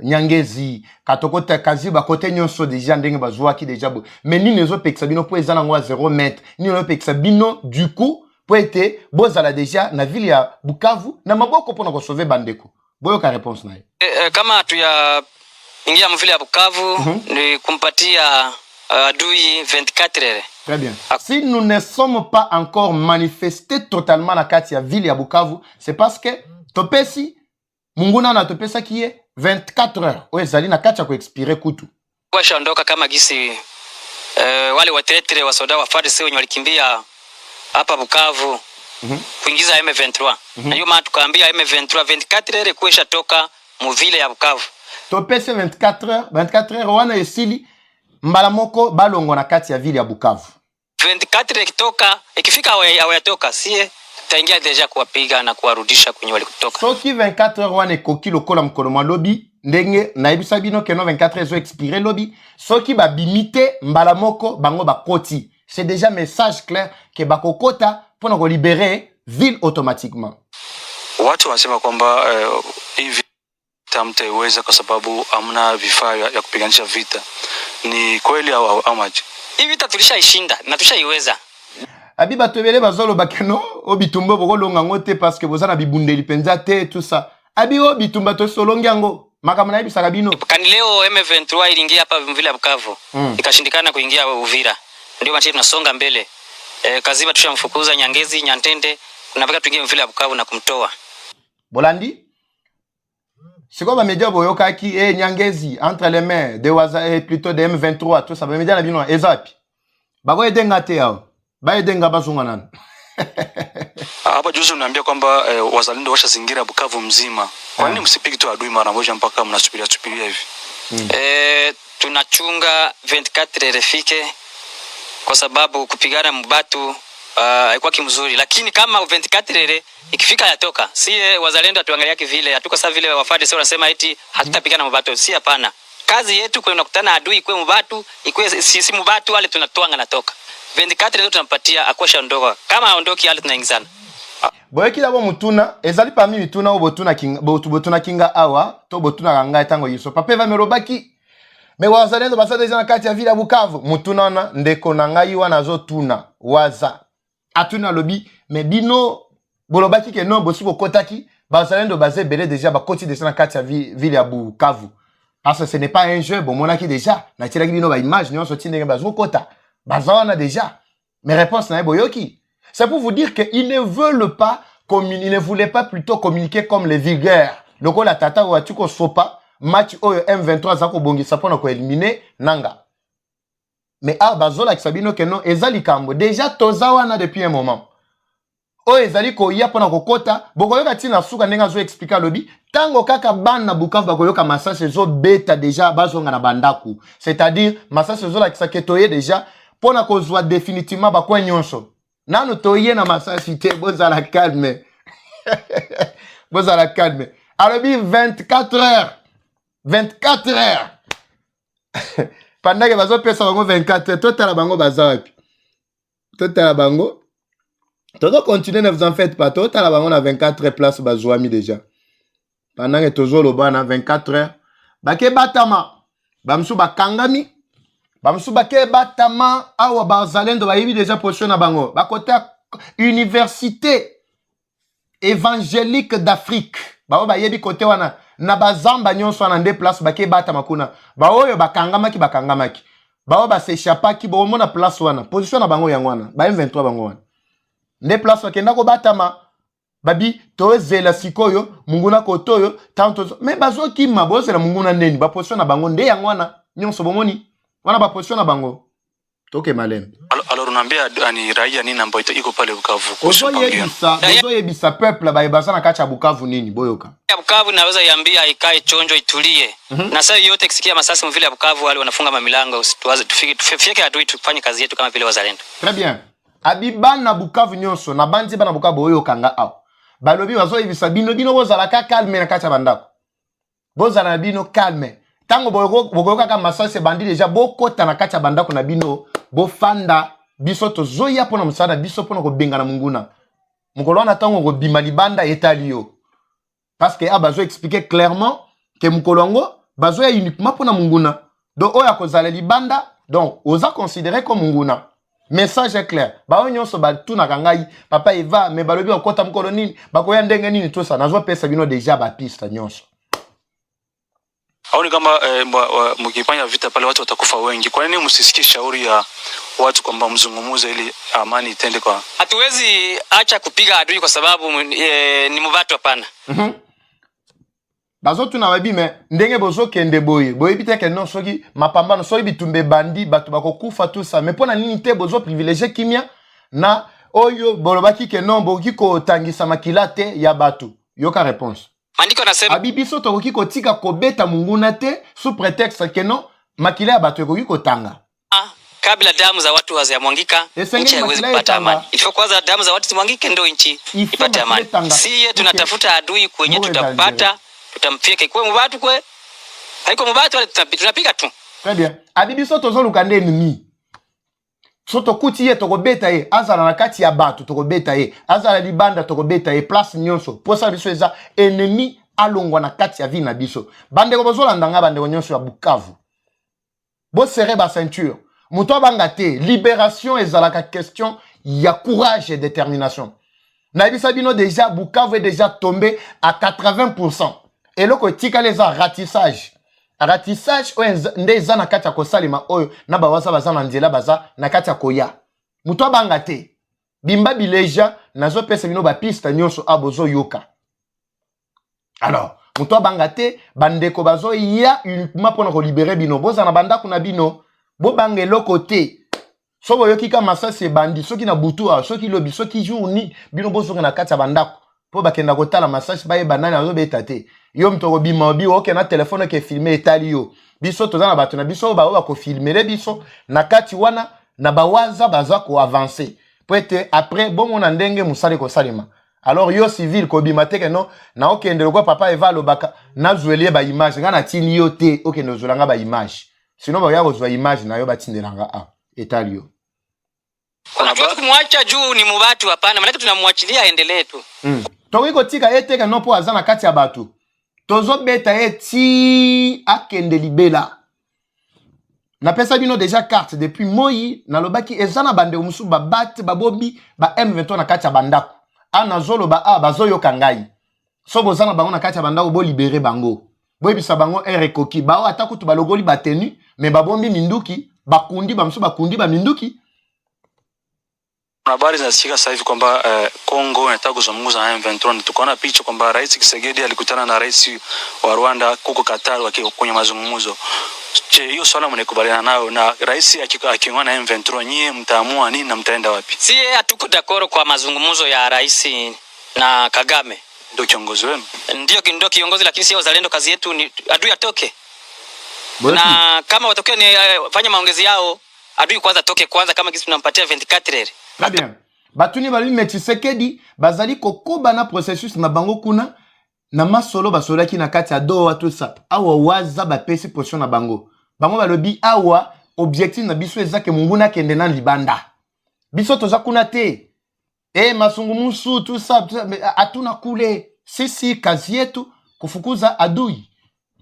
Nyangezi katokota kazi ba kote nyonso déjà ndenge bazwaki déjà bo mais ni nezo pekisa bino po ezana ngwa 0 mètre ni nezo pekisa bino du coup po ete bozala déjà na ville ya Bukavu na maboko pona ko sauver bandeko boyo ka réponse naye kama tu ya ingia mvile ya Bukavu ni kumpatia adui 24 heures. Très bien. Si nous ne sommes pas encore manifestés totalement na kati ya ville ya Bukavu, c'est parce que topesi Munguna na topesa kie 24 heures. Oe zali na kacha ko expire kutu. Kwa shaondoka kama gisi wale watetere wa soda wa FARDC wenye walikimbia hapa Bukavu kuingiza M23. Na hiyo maana tukaambia M23 24 heures kuesha toka mu ville ya Bukavu. Topesa 24 heures wana esili mbala moko balongo na kati ya ville ya Bukavu. 24 heures kitoka ikifika hawayatoka sie taingia deja kuwapiga na kuwarudisha kwenye walikotoka. Soki 24 heures wane koki lokola mkono mwa lobi ndenge na ebisa bino keno 24 heures expiré lobi soki ba bimite mbala moko bango bakoti. C'est déjà message clair que bakokota pona ko libérer ville automatiquement. Watu wanasema kwamba hivi tamtaiweza kwa sababu hamna vifaa ya kupiganisha vita. Ni kweli au maji? Hivi vita tulishaishinda na tushaiweza. Abi batobele bazolo bakeno obitumba bokolonga ngote parce que bozana bibundeli penza te tout ça. Abi obitumba to solongi ngo makamana hivi sakabino. Kani leo M23 iliingia hapa mvile Bukavu. Ikashindikana kuingia Uvira. Ndio maana tunasonga mbele. Kaziba tushamfukuza Nyangezi, Nyantende, tunapaka tuingie mvile Bukavu na kumtoa. Bolandi siko ba media boyoka ki Nyangezi entre les mains de Waza et plutôt de M23 tout ça ba media na bino ezapi. Bako edenga te yao. Baedenga bazunga nani? Hapa juzi unaambia kwamba wazalendo washazingira Bukavu mzima. Kwa nini msipigi tu adui mara moja mpaka mnasubiria hivi? Tunachunga 24 heures fike kwa sababu kupigana mbatu haikuwa kimzuri, lakini kama 24 heures ikifika yatoka. Si wazalendo atuangalia vile, hatuko sawa vile wafade sio wanasema eti hatutapigana mbatu, si hapana. Kazi yetu kwa unakutana adui kwa mbatu, ikwe si mbatu wale tunatoanga natoka. 24 leo tunampatia akwesha ndogo. Kama aondoki hali tunaingizana. Boye kila bo mutuna ezali pa mimi tuna obotuna kinga botuna kinga awa to botuna kanga tango yiso. Papa va merobaki. Me wazalendo basade jana kati ya vila Bukavu mutuna na ndeko na ngai wana zo tuna waza. Atuna lobi me bino bolobaki ke non bosi bokotaki bazalendo bazé belé déjà ba koti déjà na kati ya vila Bukavu. Parce que ce n'est pas un jeu bon monaki déjà na tiraki bino ba image nyo so tindenge bazo kota. Bazana déjà. Mes réponses n'a boyoki. C'est pour vous dire qu'ils ne veulent pas communiquer, ils ne voulaient pas plutôt communiquer comme les vulgaires. Le coup la tata ou atuko sopa match M23 zako bongi sapona ko éliminer nanga. Mais bazola kisabino que non ezali kambo déjà tozawana depuis un moment. Ezali ko ya pona kokota bokoyoka tina suka nenga zo expliquer lobi tango kaka bana Bukavu bakoyoka massage zo beta déjà bazonga na bandaku. C'est-à-dire massage zo la kisaketoye déjà pona kozwa définitivement ba kwa nyonso nanu toye na masasité boza la calme boza la calme arabi 24 heures pendant que bazo pesa bango 24 heures totala bango bazapi totala bango todo continuer ne vous en faites pas totala bango na 24 heures place bazwami déjà pendant que tozo loba na 24 heures bake batama bamsu bakangami Bamsubake batama awa bazalendo bayibi déjà position na bango. Bakota université évangélique d'Afrique. Ba bayebi côté wana na bazamba nyonso na nde place bake batama kuna. Ba oyo bakangamaki. Ba ba s'échapaki bo mona place wana. Position na bango yango wana. Ba M23 bango wana. nde place bakenda ko batama babi tozela sikoyo munguna kotoyo tanto mais bazokima bozela munguna ndeni ba position na bango nde yango wana nyonso bomoni wana ba position na bango toke malem. Alors unaambia ani raia nini ambayo iko pale Bukavu? Ozoyebisa peuple ba ebasa na kacha Bukavu nini boyoka? Ya Bukavu naweza iambia ikae chonjo itulie. Na sasa yote kisikia masasi mvile ya Bukavu wale wanafunga mamilango tufike adui tufanye kazi yetu kama vile wazalendo. Très bien. Abiban na Bukavu nyonso na bandi bana Bukavu boyoka nga aw. Balobi bazoyebisa bino bozala calme na kacha bandako. Bozala bino calme. Tango boyoka ka masasi bandi deja bokota na kacha bandako na bino bofanda biso tozoya pona musada biso pona ko benga na munguna. Mukolo na tango ko bima libanda etalio. Parce que abazo expliquer clairement que mukolongo bazo ya uniquement pona munguna. Donc oya kozala libanda donc oza considéré comme munguna. Message est clair. Ba onyoso ba tuna kangai papa Eva me balobi okota mukolo nini bakoya ndenge nini to sa nazo pesa bino deja ba piste nyonso. Haoni kama mkifanya vita pale watu watakufa wengi. Kwa nini msisikie shauri ya watu kwamba mzungumuze ili amani itende kwa? Hatuwezi acha kupiga adui kwa sababu ni mubatu hapana. Bazo tuna wabi me ndenge bozo kende boye. Boye biteke non soki mapambano soki bitumbe bandi batu bakokufa tout ça. Mais pona nini te bozo privilégier kimia na oyo bolobaki ke non boki ko tangisa makilate ya batu. Yoka réponse. Mandiko nasema abibiso tokoki kotika kobeta munguna te sous prétexte que non makila ya bato ekoki kotanga. Kabla damu za watu hazijamwangika nchi haiwezi kupata amani. Ifo kwanza damu za watu zimwangike ndio nchi ipate amani. Siye tunatafuta adui kwenye tutapata tutamfieka kwa mubatu kwe haiko mubatu wale tunapiga tu. Très bien. Abibiso tozoluka nde ennemi. Soto kuti ye tokobeta ye azala na kati ya bato tokobeta ye azala libanda tokobeta ye place nyonso posa biso eza ennemi alongwa na kati ya vie na biso bande ko bozolanda nga bande nyonso ya Bukavu bo serrer ba ceinture muto banga te libération ezala ka question ya courage et détermination na bisa bino déjà Bukavu est déjà tombé à 80% et loko tika les ratissage ratissage nde za na kati ya kosalima oyo na bawaza baza na nzela baza na kati ya koya muto banga te bimba bileja nazo pesa bino ba piste nyonso abozo yoka. Alors muto banga te bandeko bazo ya uniquement pona ko libérer bino boza na banda kuna bino bo bange lokote so boyoki ka masasi bandi soki na butu soki lobi soki journi bino bozo na kati ya bandako po bakenda kotala masasi baye banani azo beta te. Yo mtoko bima bi oke na telefone ke filmer etali yo biso toza na bato na biso ba ko filmer biso na kati wana na bawaza baza ko avancer peut-être après bon on ndenge musale ko salima. Alors yo civil ko bima te ke no na okende lokwa papa Eva lobaka na zuelie ba image ngana tini yo te okende zolanga ba image sinon ba ya ko zwa image na yo batindelanga etali yo. Unajua kumwacha juu ni mubatu hapana maana tunamwachilia aendelee tu. Toko tika eteke no po azana kati ya batu. Tozo beta eti akende libela. Na pesa bino déjà carte depuis moi na lobaki ezana bande musu ba bat babobi ba M23 na kati ya bandako. Ana zolo ba bazo yokangai. So bozana bango na kati ya bandako bo libérer bango. Bo ebisa bango rekoki ba atakutu ba logoli ba tenu mais babombi minduki bakundi ba musu bakundi ba minduki. Habari zinasikia sasa hivi kwamba Kongo inataka kuzungumza na M23. Tukaona picha kwamba Rais Tshisekedi alikutana na Rais wa Rwanda huko Qatar kwenye mazungumzo. Je, hiyo swala mnakubaliana nayo na Rais akiongea na M23 nyie mtaamua nini na mtaenda wapi? Si hatuko dakoro kwa mazungumzo ya Rais na Kagame. Ndio kiongozi wenu? Ndio kiongozi lakini si wazalendo kazi yetu ni adui atoke. Na kama watokea ni fanya maongezi yao adui kwanza toke kwanza kama kisi tunampatia 24 heures. Très bien. Batuni bali Tshisekedi bazali kokoba na processus na bango kuna na masolo basolaki na kati ya doa tout ça. Awa waza ba pesi position na bango. Bango balobi awa objectif na biso ezake munguna kende na libanda. Biso toza kuna te. Masungumusu tout ça atuna kule. Sisi kazi yetu kufukuza adui.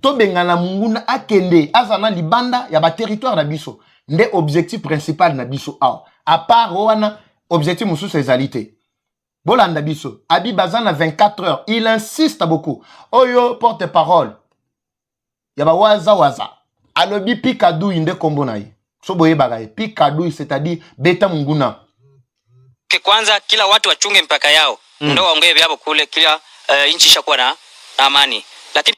Tobengana munguna akende azana libanda ya ba territoire na biso. Nde objectif principal na biso awa. À part wana objectif musu sezalité. Bolanda biso abi bazana 24 heures, il insiste beaucoup. Oyo porte-parole. Yaba waza. Alobi pikadou inde kombo na ye. So boye bagaye pikadou c'est-à-dire beta munguna. Kwanza kila watu wachunge mpaka yao. Ndio waongee hapo kule kila nchi ishakuwa na amani. Lakini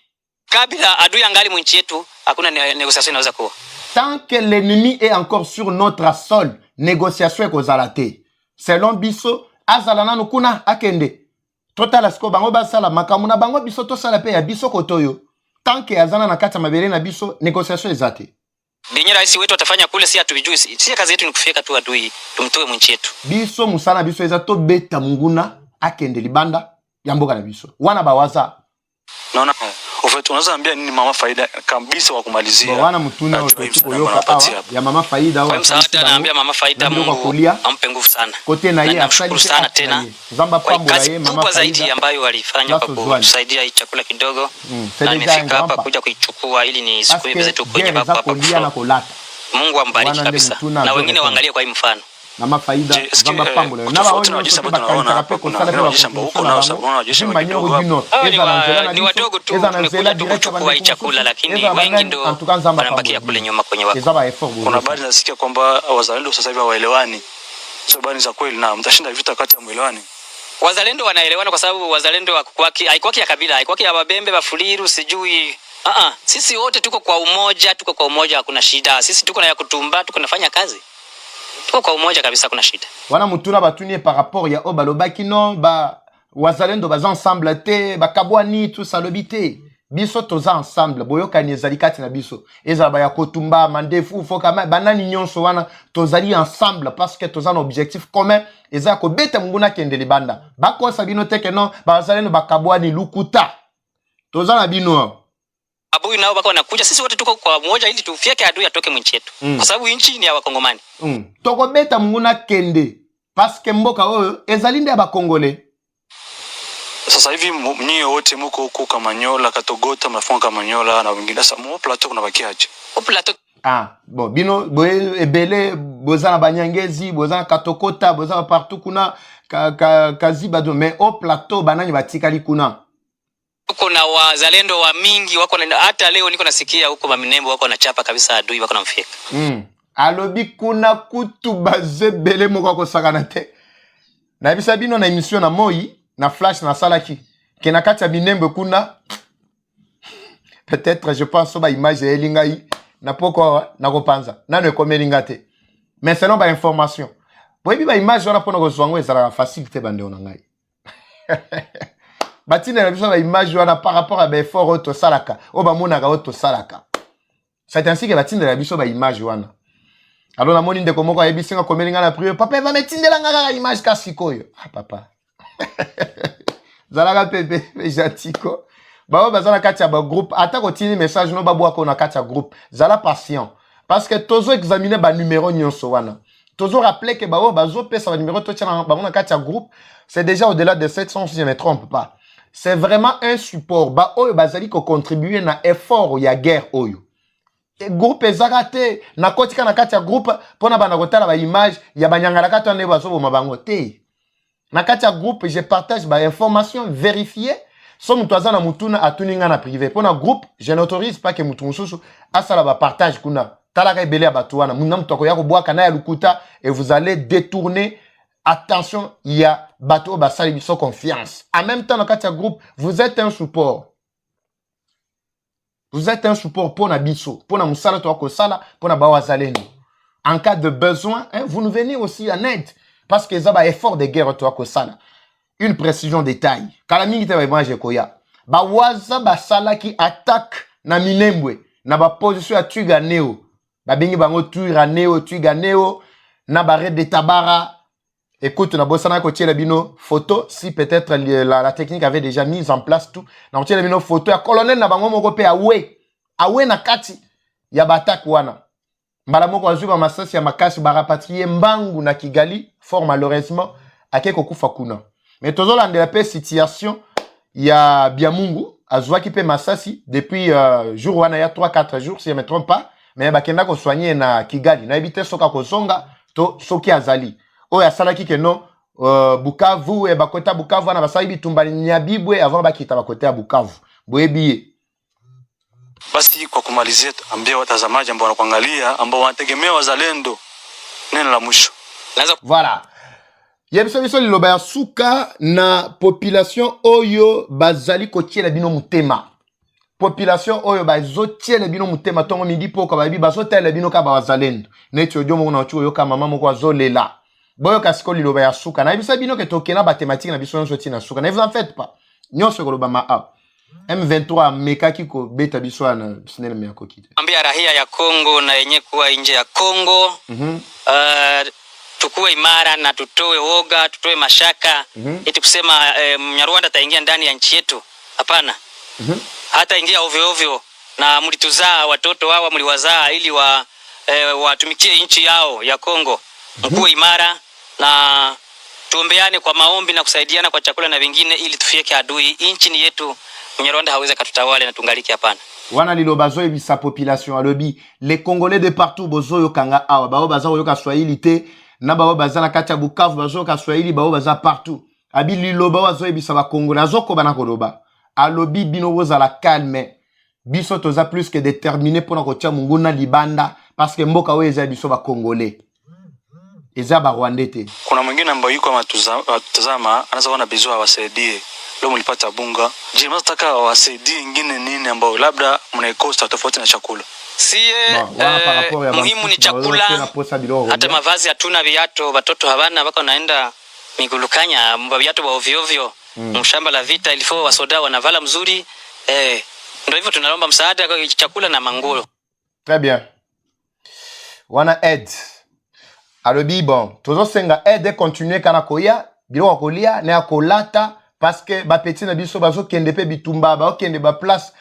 kabla adui angali mwinchi yetu hakuna négociation inaweza kuwa. Tant que l'ennemi est encore sur notre sol, négociation est kozalate. Selon biso azalana nukuna akende. Total sko bango basala makamuna bango biso to sala pe ya biso kotoyo. Tant que azana na kata mabere na biso négociation ezate. Binye rais wetu atafanya kule si atuvijui. Si kazi yetu ni kufika tu adui tumtoe mwinchi yetu. Biso musana biso ezato beta munguna akende libanda ya mboka na biso. Wana bawaza. Naona ofetu unaweza ambia nini mama Faida kabisa wa kumalizia. Wana mtuna tuko yoka ya mama Faida au msaada naambia mama Faida Mungu ampe nguvu sana. Kote na yeye asante sana tena. Zamba pambo na yeye mama Faida zaidi ambayo walifanya kwa kusaidia hii chakula kidogo. Na nimefika hapa kuja kuichukua ili ni siku hizi zetu kwenye hapa. Mungu ambariki kabisa. Na wengine waangalie kwa hii mfano. Mama Faida zamba pambo leo na wao tunaona pepo sala pepo shamba huko na unaona jeshi ni wadogo tu kuchukua hii chakula lakini wengi ndio wanabakia kule nyuma kwenye wako. Kuna habari nasikia kwamba wazalendo sasa hivi hawaelewani. Sio habari za kweli na mtashinda vita kati ya mwelewani. Wazalendo wanaelewana kwa sababu wazalendo haikuwaki ya kabila, haikuwaki ya Babembe, Bafuliru, sijui. Sisi wote tuko kwa umoja, hakuna shida. Sisi tuko na ya kutumba, tuko nafanya kazi. Tuko kwa umoja kabisa kuna shida. Wana mutuna batunie par rapport ya obalobaki no ba wazalendo baza ensemble te ba kabwani tout ça lobité. Biso toza ensemble boyoka ni zalikati na biso. Eza ba ya kotumba mandefu foka banani nyonso wana tozali ensemble parce que toza un objectif commun eza ko beta munguna kende libanda. Bako sabino teke no ba wazalendo ba kabwani lukuta. Toza na bino. Abui nao bako wanakuja sisi wote tuko kwa moja ili tufieke adui atoke mwinchi yetu. Kwa sababu nchi ni ya Wakongomani. Toko beta munguna kende parce que mboka oyo ezalinde ya Bakongole. Sasa hivi nyie wote mko huko Kamanyola, Katogota, mnafunga Kamanyola na wengine sasa mo plateau kuna bakiaje? O plateau. Bon bino boye ebele bozana banyangezi, bozana Katokota, bozana partout kuna kaziba do mais au plateau banani batikali kuna. Kuna wazalendo wa mingi wako hata leo niko nasikia huko Maminembo wako wanachapa kabisa adui wako namfika. Alobi kuna kutu bazebele moko ko sakana te. Na bisa bino na émission na Moi na Flash na salaki. Kena kati ya Binembo kuna peut-être je pense ba image ya elingai na poko na kopanza. Nano ekomelinga te. Mais selon ba information. Boyebi ba image wana pona ko zwango ezala facilité bande ona ngai. Batine na biso ba image wana par rapport à ba effort auto salaka. O ba monaka auto salaka. C'est ainsi que batine na biso ba image wana. Alors na moni ndeko moko ayebi singa komelinga na prière. Papa va metindela ngaka image ka sikoyo. Papa. Zalaka pepe jatiko. Ba bazala kati ya ba groupe. Ata ko tini message no babwa ko na kati ya groupe. Zala patient. Parce que tozo examiner ba numéro nyonso wana. Tozo rappeler que ba bazo pesa ba numéro to tchana ba na kati ya groupe. C'est déjà au-delà de 700 si je ne me trompe pas. C'est vraiment un support. Ba oyo bazali ko contribuer na effort ya guerre oyo. Groupe ezakate na kotika na kati ya groupe pona bana kotala ba image ya banyangala kata ne bazo bo mabango te. Na kati ya groupe je partage ba information vérifiée. So mutu azana mutuna atuninga na privé. Pona groupe je n'autorise pas que mutu mususu asala ba partage kuna. Talaka ebele ya batu wana. Muna mutu akoya ko bwaka na ya lukuta et vous allez détourner. Attention, il y a bateau basali biso confiance. En même temps, dans le groupe, vous êtes un support. Vous êtes un support pour na biso, pour na musala to akosala, pour na bawazaleni. En cas de besoin, hein, vous nous venez aussi en aide parce que ça ba effort de guerre to akosala. Une précision détail. Kalami ngite ba image koya. Ba waza basala qui attaque na Minembwe, na ba position ya Twiganeo. Ba bengi bango Twiganeo, na barre de Tabara. Écoute, on a bossé na côté la bino photo si peut-être la technique avait déjà mis en place tout. Na côté la bino photo ya colonel na bango moko pe awe na kati ya batak wana. Mbala moko azuba masasi ya makasi ba rapatrier Mbangu na Kigali fort malheureusement akeko kufa kuna. Mais tozo la ndela situation ya Biamungu azwa ki pe masasi depuis jour wana ya 3-4 jours si je me trompe pas, mais bakenda ko soigner na Kigali na éviter soka ko zonga to soki azali. Oya salaki keno Bukavu e bakota Bukavu na basali bitumba Nyabibwe avant bakita bakota ya Bukavu. Boyebiye. Basi kwa kumalizia ambia watazamaji ambao wanakuangalia ambao wanategemea wazalendo neno la mwisho. Voilà. Yebiso biso liloba ya suka na population oyo bazali kotiela bino mutema. Population oyo bazotiela bino mutema tongo midi poko babi bazotela bino ka bazalendo. Neti odio moko na ocho yo ka mama moko azolela. Boyo kasiko liloba ya suka. Na yebisa bino ke tokena mathématique na biso nzoti na suka. Ne vous en faites pas. Nyonso koloba ma a. M23 meka kiko beta biso na sinene me yakokite. Ambia rahia ya Kongo na yenye kuwa nje ya Kongo. Tukue imara na tutoe woga, tutoe mashaka. Eti kusema Mnyarwanda ataingia ndani ya nchi yetu. Hapana. Hata ingia ovyo ovyo na mlituzaa watoto hawa mliwazaa ili watumikie nchi yao ya Kongo. Mkuwe imara na tuombeane kwa maombi na kusaidiana kwa chakula na vingine ili tufieke adui. Nchi ni yetu. Mnyarwanda hawezi katutawale na tungaliki hapana. Wana lilo bazo ebi sa population alobi les Congolais de partout bozo yo kanga awa bao baza yo ka Swahili te na bao baza na kati ya Bukavu bazo ka Swahili bao baza partout. Abi lilo bao bazo ebi sa ba Congolais azoko bana koloba. Alobi bino boza la calme. Biso toza plus que déterminé pour na kotia munguna libanda parce que mboka we eza biso ba Congolais. Eza ba Rwandais te. Kuna mwingine ambaye yuko matazama anaweza kuona bizo awasaidie. Leo mlipata bunga. Je, mnataka wasaidie ingine nini ambao labda mnaikosa tofauti na chakula? Muhimu ni chakula. Hata mavazi hatuna, viatu watoto hawana, wako naenda migulukanya viatu wa ovyo ovyo. Mshamba la vita ilifo wasoda wanavala mzuri. Ndio hivyo tunalomba msaada kwa chakula na manguo. Très bien. Wana aide. Alobi bon, tozo senga aide continuer kana koya, bilo kolia na kolata parce que ba petit na biso bazo kende pe bitumba ba okende ba place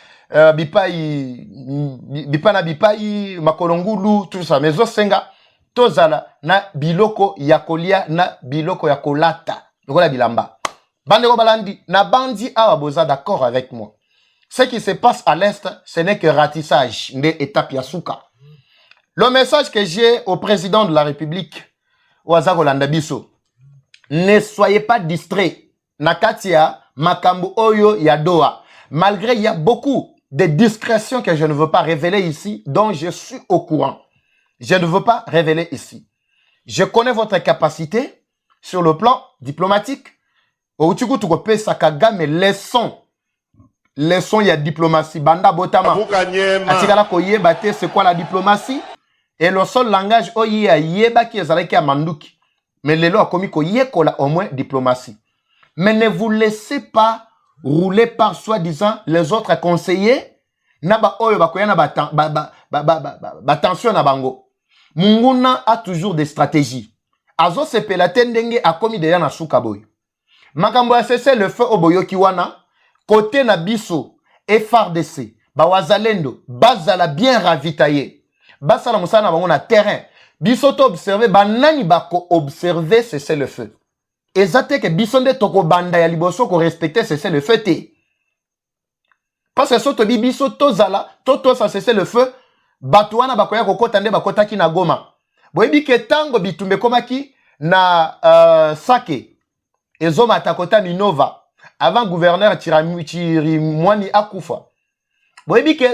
bipai makolongulu tout ça mais zo senga tozala na biloko ya kolia na biloko ya kolata lokola bilamba. Bande ko balandi na bandi awa boza d'accord avec moi. Ce qui se passe à l'est, ce n'est que ratissage de étape ya suka. Le message que j'ai au président de la République, Ouazago Landabiso, ne soyez pas distraits. Nakatia, Makambu Oyo, Yadoa. Malgré il y a beaucoup de discrétions que je ne veux pas révéler ici, dont je suis au courant. Je ne veux pas révéler ici. Je connais votre capacité sur le plan diplomatique. Outuku tukope sakaga, mais leçons, il y a diplomatie. Banda Botama. Atikala koye bate, c'est quoi la diplomatie? Et le seul langage, oye a yeba qui est avec Manduki. Mais les lois commis koye kola au moins diplomatie. Mais ne vous laissez pas rouler par soi-disant les autres conseillers. Naba oyo bakoya na tension na bango. Munguna a toujours des stratégies. Azo se pelate ndenge a commis déjà na suka boy. Makambo a cessé le feu au boyo kiwana. Côté na biso FRDC. Ba wazalendo. Bazala bien ravitaillé. Basala musana bango na terrain. Biso to observer. Banani bako observer cessez le feu. Ezate que bisonde toko banda ya liboso ko respecter cessez le feu te. Parce que soto bi biso tozala, toto sa cessez le feu, batuana bakoya kokota nde bakota ki na Goma. Boyebi ke tango bitumbe komaki na Sake. Ezoma atakota Minova avant gouverneur Chirimwani akufa. Boyebi ke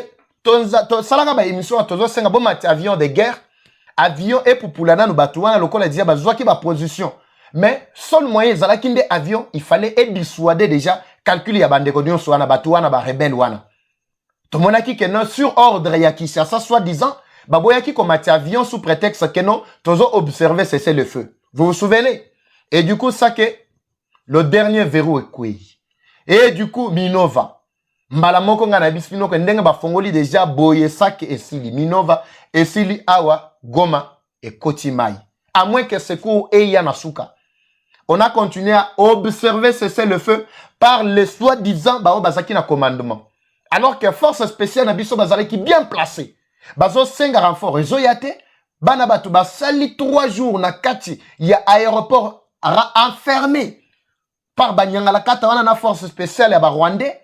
salaka ba émission tozo senga bo mat avion de guerre, avion et pupulana no batuana lokola dia bazwaki ba position. Mais seul moyen zala kinde avion, il fallait dissuader déjà calculer ya bande kodion so na batuana ba rebelle wana. To monaki que non sur ordre ya ki ça soit disant baboyaki comme avion sous prétexte que non tozo observer cesser le feu. Vous vous souvenez? Et du coup ça que le dernier verrou est quoi? Et du coup Minova mbala moko nga na bisino ko ndenge ba fongoli déjà boye Sake esili Minova esili awa Goma et Kotimai. À moins que secours et Yanasuka. On a continué à observer cesser le feu par les soi-disant Bao Bazaki na commandement. Alors que force spéciale na biso bazali qui bien placé. Bazo 5 renforts et zoyate banabatu basali 3 jours na kati ya aéroport enfermé par Banyanga la kata wana na force spéciale ya ba Rwandais.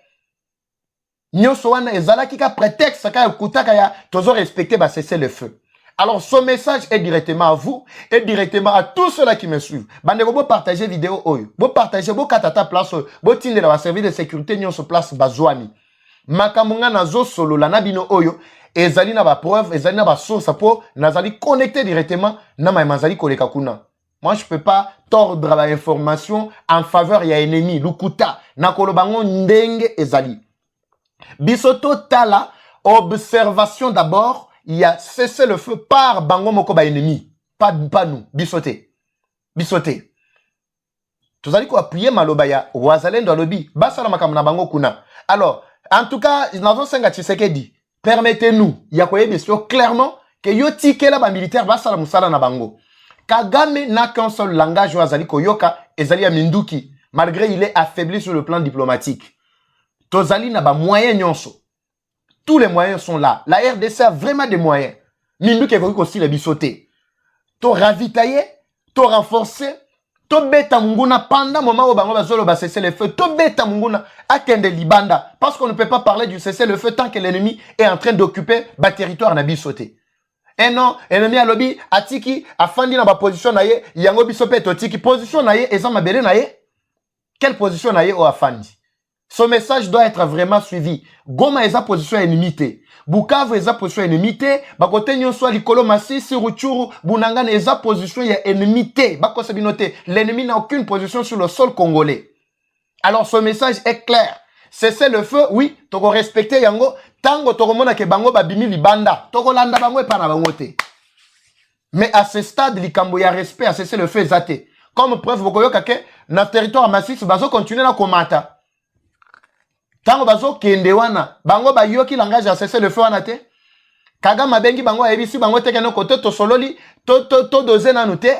Nyoso wana ezalaki ka prétexte ka kutaka ya tozo respecter ba cesser le feu. Alors, ce message est directement à vous et directement à tous ceux-là qui me suivent. Bandeko, vous partagez vidéo, vous partagez, vous katata place, vous tinde la service de sécurité, nous sur place, bazouami. Makamunga nazo solo, la nabino oyo, ezali na ba preuve, ezali na ba source, po, nazali connecté directement, na ma mazali koleka kuna. Moi, je peux pas tordre l'information en faveur ya ennemi. Lukuta, nakolo bango ndenge ezali. Bisoto tala, observation d'abord, il y a cessé le feu par bango moko ba ennemi. Pas nous, bisoté. Bisoté. Tous allez quoi appuyer maloba ya wazalendo alobi. Basa la makamuna bango kuna. Alors, en tout cas, nazo senga Tshisekedi, permettez-nous, ya koye bien clairement, que yo tike la ba militaire basa la musala na bango. Kagame n'a qu'un seul langage wazali koyoka, ezali ya Minduki, malgré il est affaibli sur le plan diplomatique. Tozali na ba moyens nyonso. Tous les moyens sont là. La RDC a vraiment des moyens. Minduki est aussi les bisoter. To ravitailler, to renforcer, to beta munguna pendant moment où bango bazolo ba cesser le feu, to beta munguna akende libanda. Parce qu'on ne peut pas parler du cesser le feu tant que l'ennemi est en train d'occuper ba territoire na bisoter. Et non, ennemi à lobby, atiki, afandi na ba position na ye, yango bisope totiki, position na ye, ezan mabele na ye. Quelle position na ye o afandi? Ce message doit être vraiment suivi. Goma eza position ennemité. Bukavu eza position ennemité. Bakote nyonso likolo masisi, Ruchuru, Bunangana eza position ya ennemité. Bako se binote. L'ennemi n'a aucune position sur le sol congolais. Alors ce message est clair. Cessez le feu, oui, toko respecter yango. Tango toko mona ke bango babimi libanda. Toko landa bango e pana bango te. Mais à ce stade, likambo ya respect à cesser le feu zate. Comme preuve, bokoyo kake, na territoire masisi, bazo continuer na komata. Tango bazo kende wana, bango ba yoki langage à cesser le feu wana te. Kagame bengi bango ebisi bango teke no kote to sololi, to doze na nute.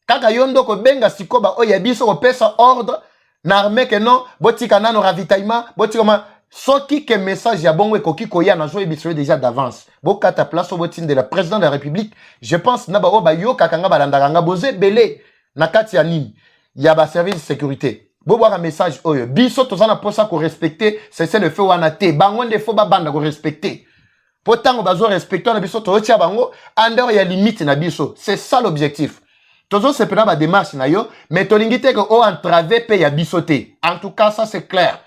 Kaka yondo ko benga sikoba o yebiso ko pesa ordre na armée que non, botika na no ravitaillement, botika ma soki ke message ya bongo ekoki koya na zo ebiso déjà d'avance. Bokata place au botin de la président de la République, je pense na ba o ba yoka kanga balanda nga boze belé na kati ya nini. Ya ba service de sécurité. Bobo un message oyo biso tozana posa ko respecter c'est le feu wana te bango nde fo ba banda ko respecter potango bazo respecter na biso to tia bango under ya limite na biso c'est ça l'objectif tozo se pena ba démarche na yo mais tolingi te ko o entraver pe ya biso te en tout cas ça c'est clair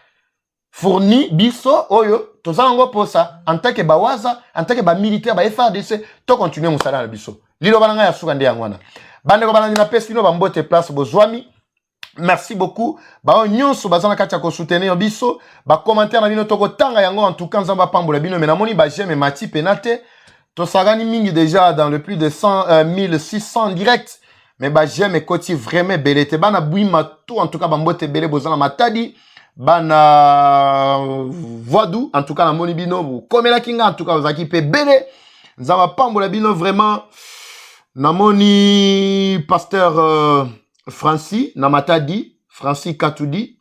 fourni biso oyo tozana ngo posa en tant que bawaza en tant que ba militaire ba FARDC to continuer musala na biso lilo balanga ya suka nde yangwana bande ko balanga na pesino ba mbote place bozwami. Merci beaucoup. Ba nyonso bazana katia ko soutenir biso, ba commentaire na bino toko tanga yango en tout cas nzamba pambola bino mais na moni ba j'aime mati penate. To sagani mingi déjà dans le plus de 1600 direct. Mais ba j'aime koti vraiment belete bana buima tout en tout cas ba mbote belé bozana matadi bana voadou en tout cas na moni bino komela kinga en tout cas ozaki pe belé nzamba pambola bino vraiment na moni pasteur Francis Namatadi, Francis Katoudi,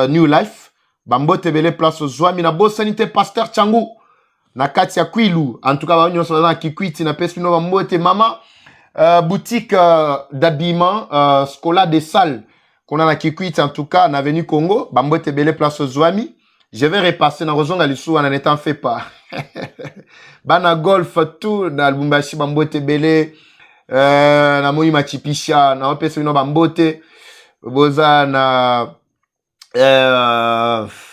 New Life, Bambote Bele Place Zouami, na Bosanité Pasteur Changu, na Katia Kwilu, en tout cas, on a Kikwiti, na Pesino Bambote Mama, boutique d'habillement, Scola des Salles, qu'on a na Kikwiti, en tout cas, na Avenue Congo, Bambote Bele Place Zouami. Je vais repasser dans Roson Galissou, en n'étant fait pas. Bana Golf, tout, na Lubumbashi, Bambote Bele, na moi machipisha na opesa bino bambote boza na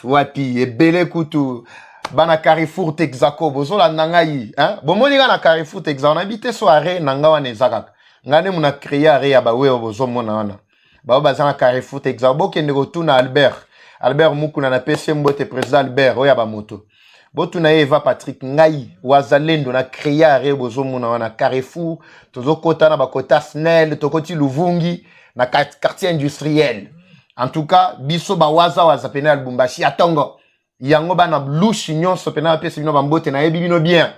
wapi ebele kutu bana Carrefour Texaco bozola nangai hein bomoni na Carrefour Texaco on habite soirée nanga wana ezaka ngane muna créer are ya bawe bozomona wana ba bazana Carrefour Texaco bokende kotuna Albert Mukuna na PC mbote président Albert oya ba moto Botuna Eva Patrick Ngai wazalendo na créer bozomona wana Carrefour tozokota na bakota Snell tokoti Luvungi na quartier industriel en tout cas biso ba waza pena Lubumbashi atongo yango bana blushi nyonso pena pesi bino bambote na yebi bino bien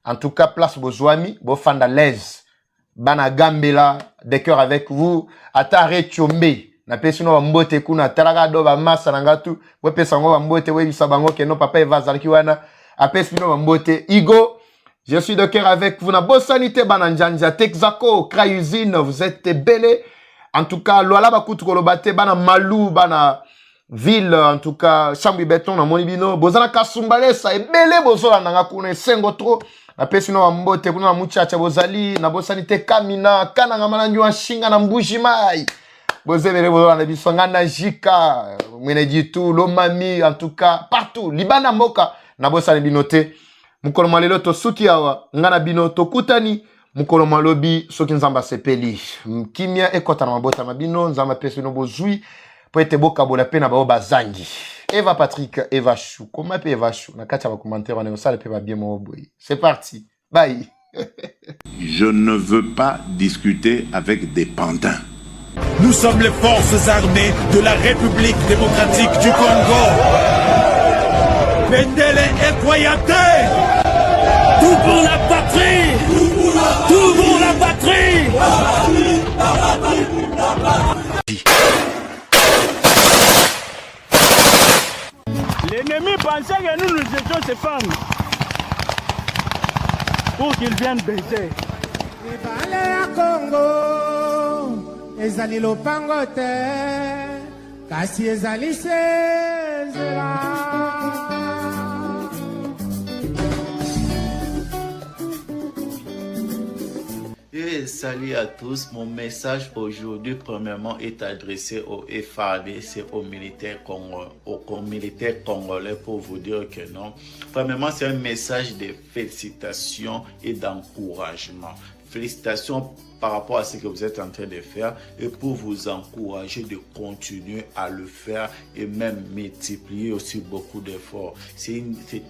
en tout cas place bozwami bo fanda l'aise bana gambela de cœur avec vous atare chombe na pesi no bambote kuna talaka do ba massa na ngatu bo pesa ngo bambote we bisa bango ke no papa eva zalki wana apesi no bambote Igo je suis de cœur avec vous na bosanité bana njanja Texaco Crayusine vous êtes belé en tout cas loala bakutu kolobate bana Malou bana ville en tout cas chambi béton na monibino bozana kasumbalesa e belé bozola nanga kuna sengo trop na pesi no bambote kuna muchacha bozali na bosanité Kamina kana ngamana nywa shinga na mbuji mai Bozevere bozola na bisonga na jika mwene jitu lomami en tout cas partout libana mboka na bosa binote mukolo malelo to suki awa ngana bino to kutani mukolo malobi soki nzamba sepeli kimia ekota na mabota mabino nzamba pesi no bozui po ete bokabola pe na bao bazangi. Eva Patrick, Eva Chou, comment pe Eva Chou na kati ba commentaire on ça le pe ba bien mo boy. C'est parti. Bye. Je ne veux pas discuter avec des pantins. Nous sommes les forces armées de la République démocratique du Congo. Pendele et Koyate, tout pour la patrie, tout pour la patrie. L'ennemi pensait que nous étions ces femmes pour qu'ils viennent baiser. Ezali lopango te kasi ezali sezela. Et salut à tous, mon message aujourd'hui premièrement est adressé au FARDC, aux militaires congolais pour vous dire que non. Premièrement, c'est un message de félicitations et d'encouragement. Félicitations par rapport à ce que vous êtes en train de faire et pour vous encourager de continuer à le faire et même multiplier aussi beaucoup d'efforts. C'est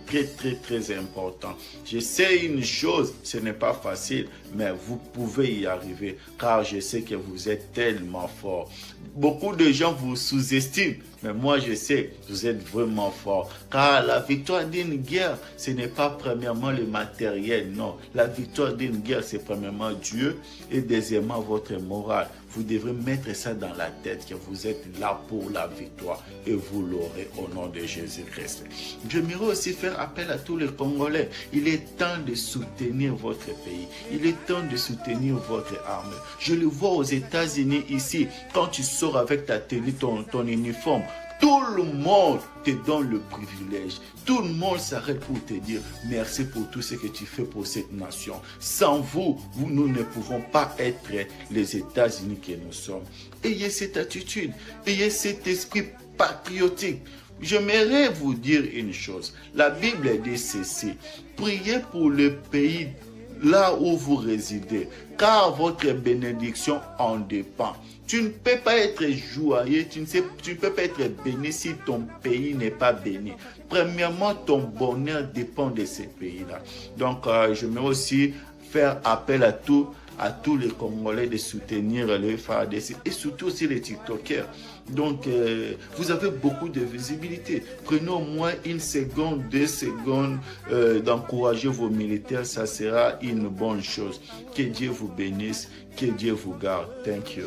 très important. Je sais une chose, ce n'est pas facile, mais vous pouvez y arriver car je sais que vous êtes tellement fort. Beaucoup de gens vous sous-estiment, mais moi je sais que vous êtes vraiment fort car la victoire d'une guerre, ce n'est pas premièrement le matériel, non. La victoire d'une guerre, c'est premièrement Dieu et deuxièmement votre morale. Vous devrez mettre ça dans la tête que vous êtes là pour la victoire et vous l'aurez au nom de Jésus-Christ. J'aimerais aussi faire appel à tous les Congolais. Il est temps de soutenir votre pays. Il est temps de soutenir votre armée. Je le vois aux États-Unis ici. Quand tu sors avec ta tenue, ton uniforme, tout le monde te donne le privilège. Tout le monde s'arrête pour te dire merci pour tout ce que tu fais pour cette nation. Sans vous, nous ne pouvons pas être les États-Unis que nous sommes. Ayez cette attitude, ayez cet esprit patriotique. J'aimerais vous dire une chose. La Bible dit ceci. Priez pour le pays là où vous résidez, car votre bénédiction en dépend. Tu ne peux pas être joyeux, tu ne peux pas être béni si ton pays n'est pas béni. Premièrement, ton bonheur dépend de ces pays-là. Donc, je vais aussi faire appel à tous les Congolais de soutenir le FARDC et surtout aussi les TikTokers. Donc, vous avez beaucoup de visibilité. Prenez au moins 1 seconde, 2 secondes d'encourager vos militaires. Ça sera une bonne chose. Que Dieu vous bénisse, que Dieu vous garde. Thank you.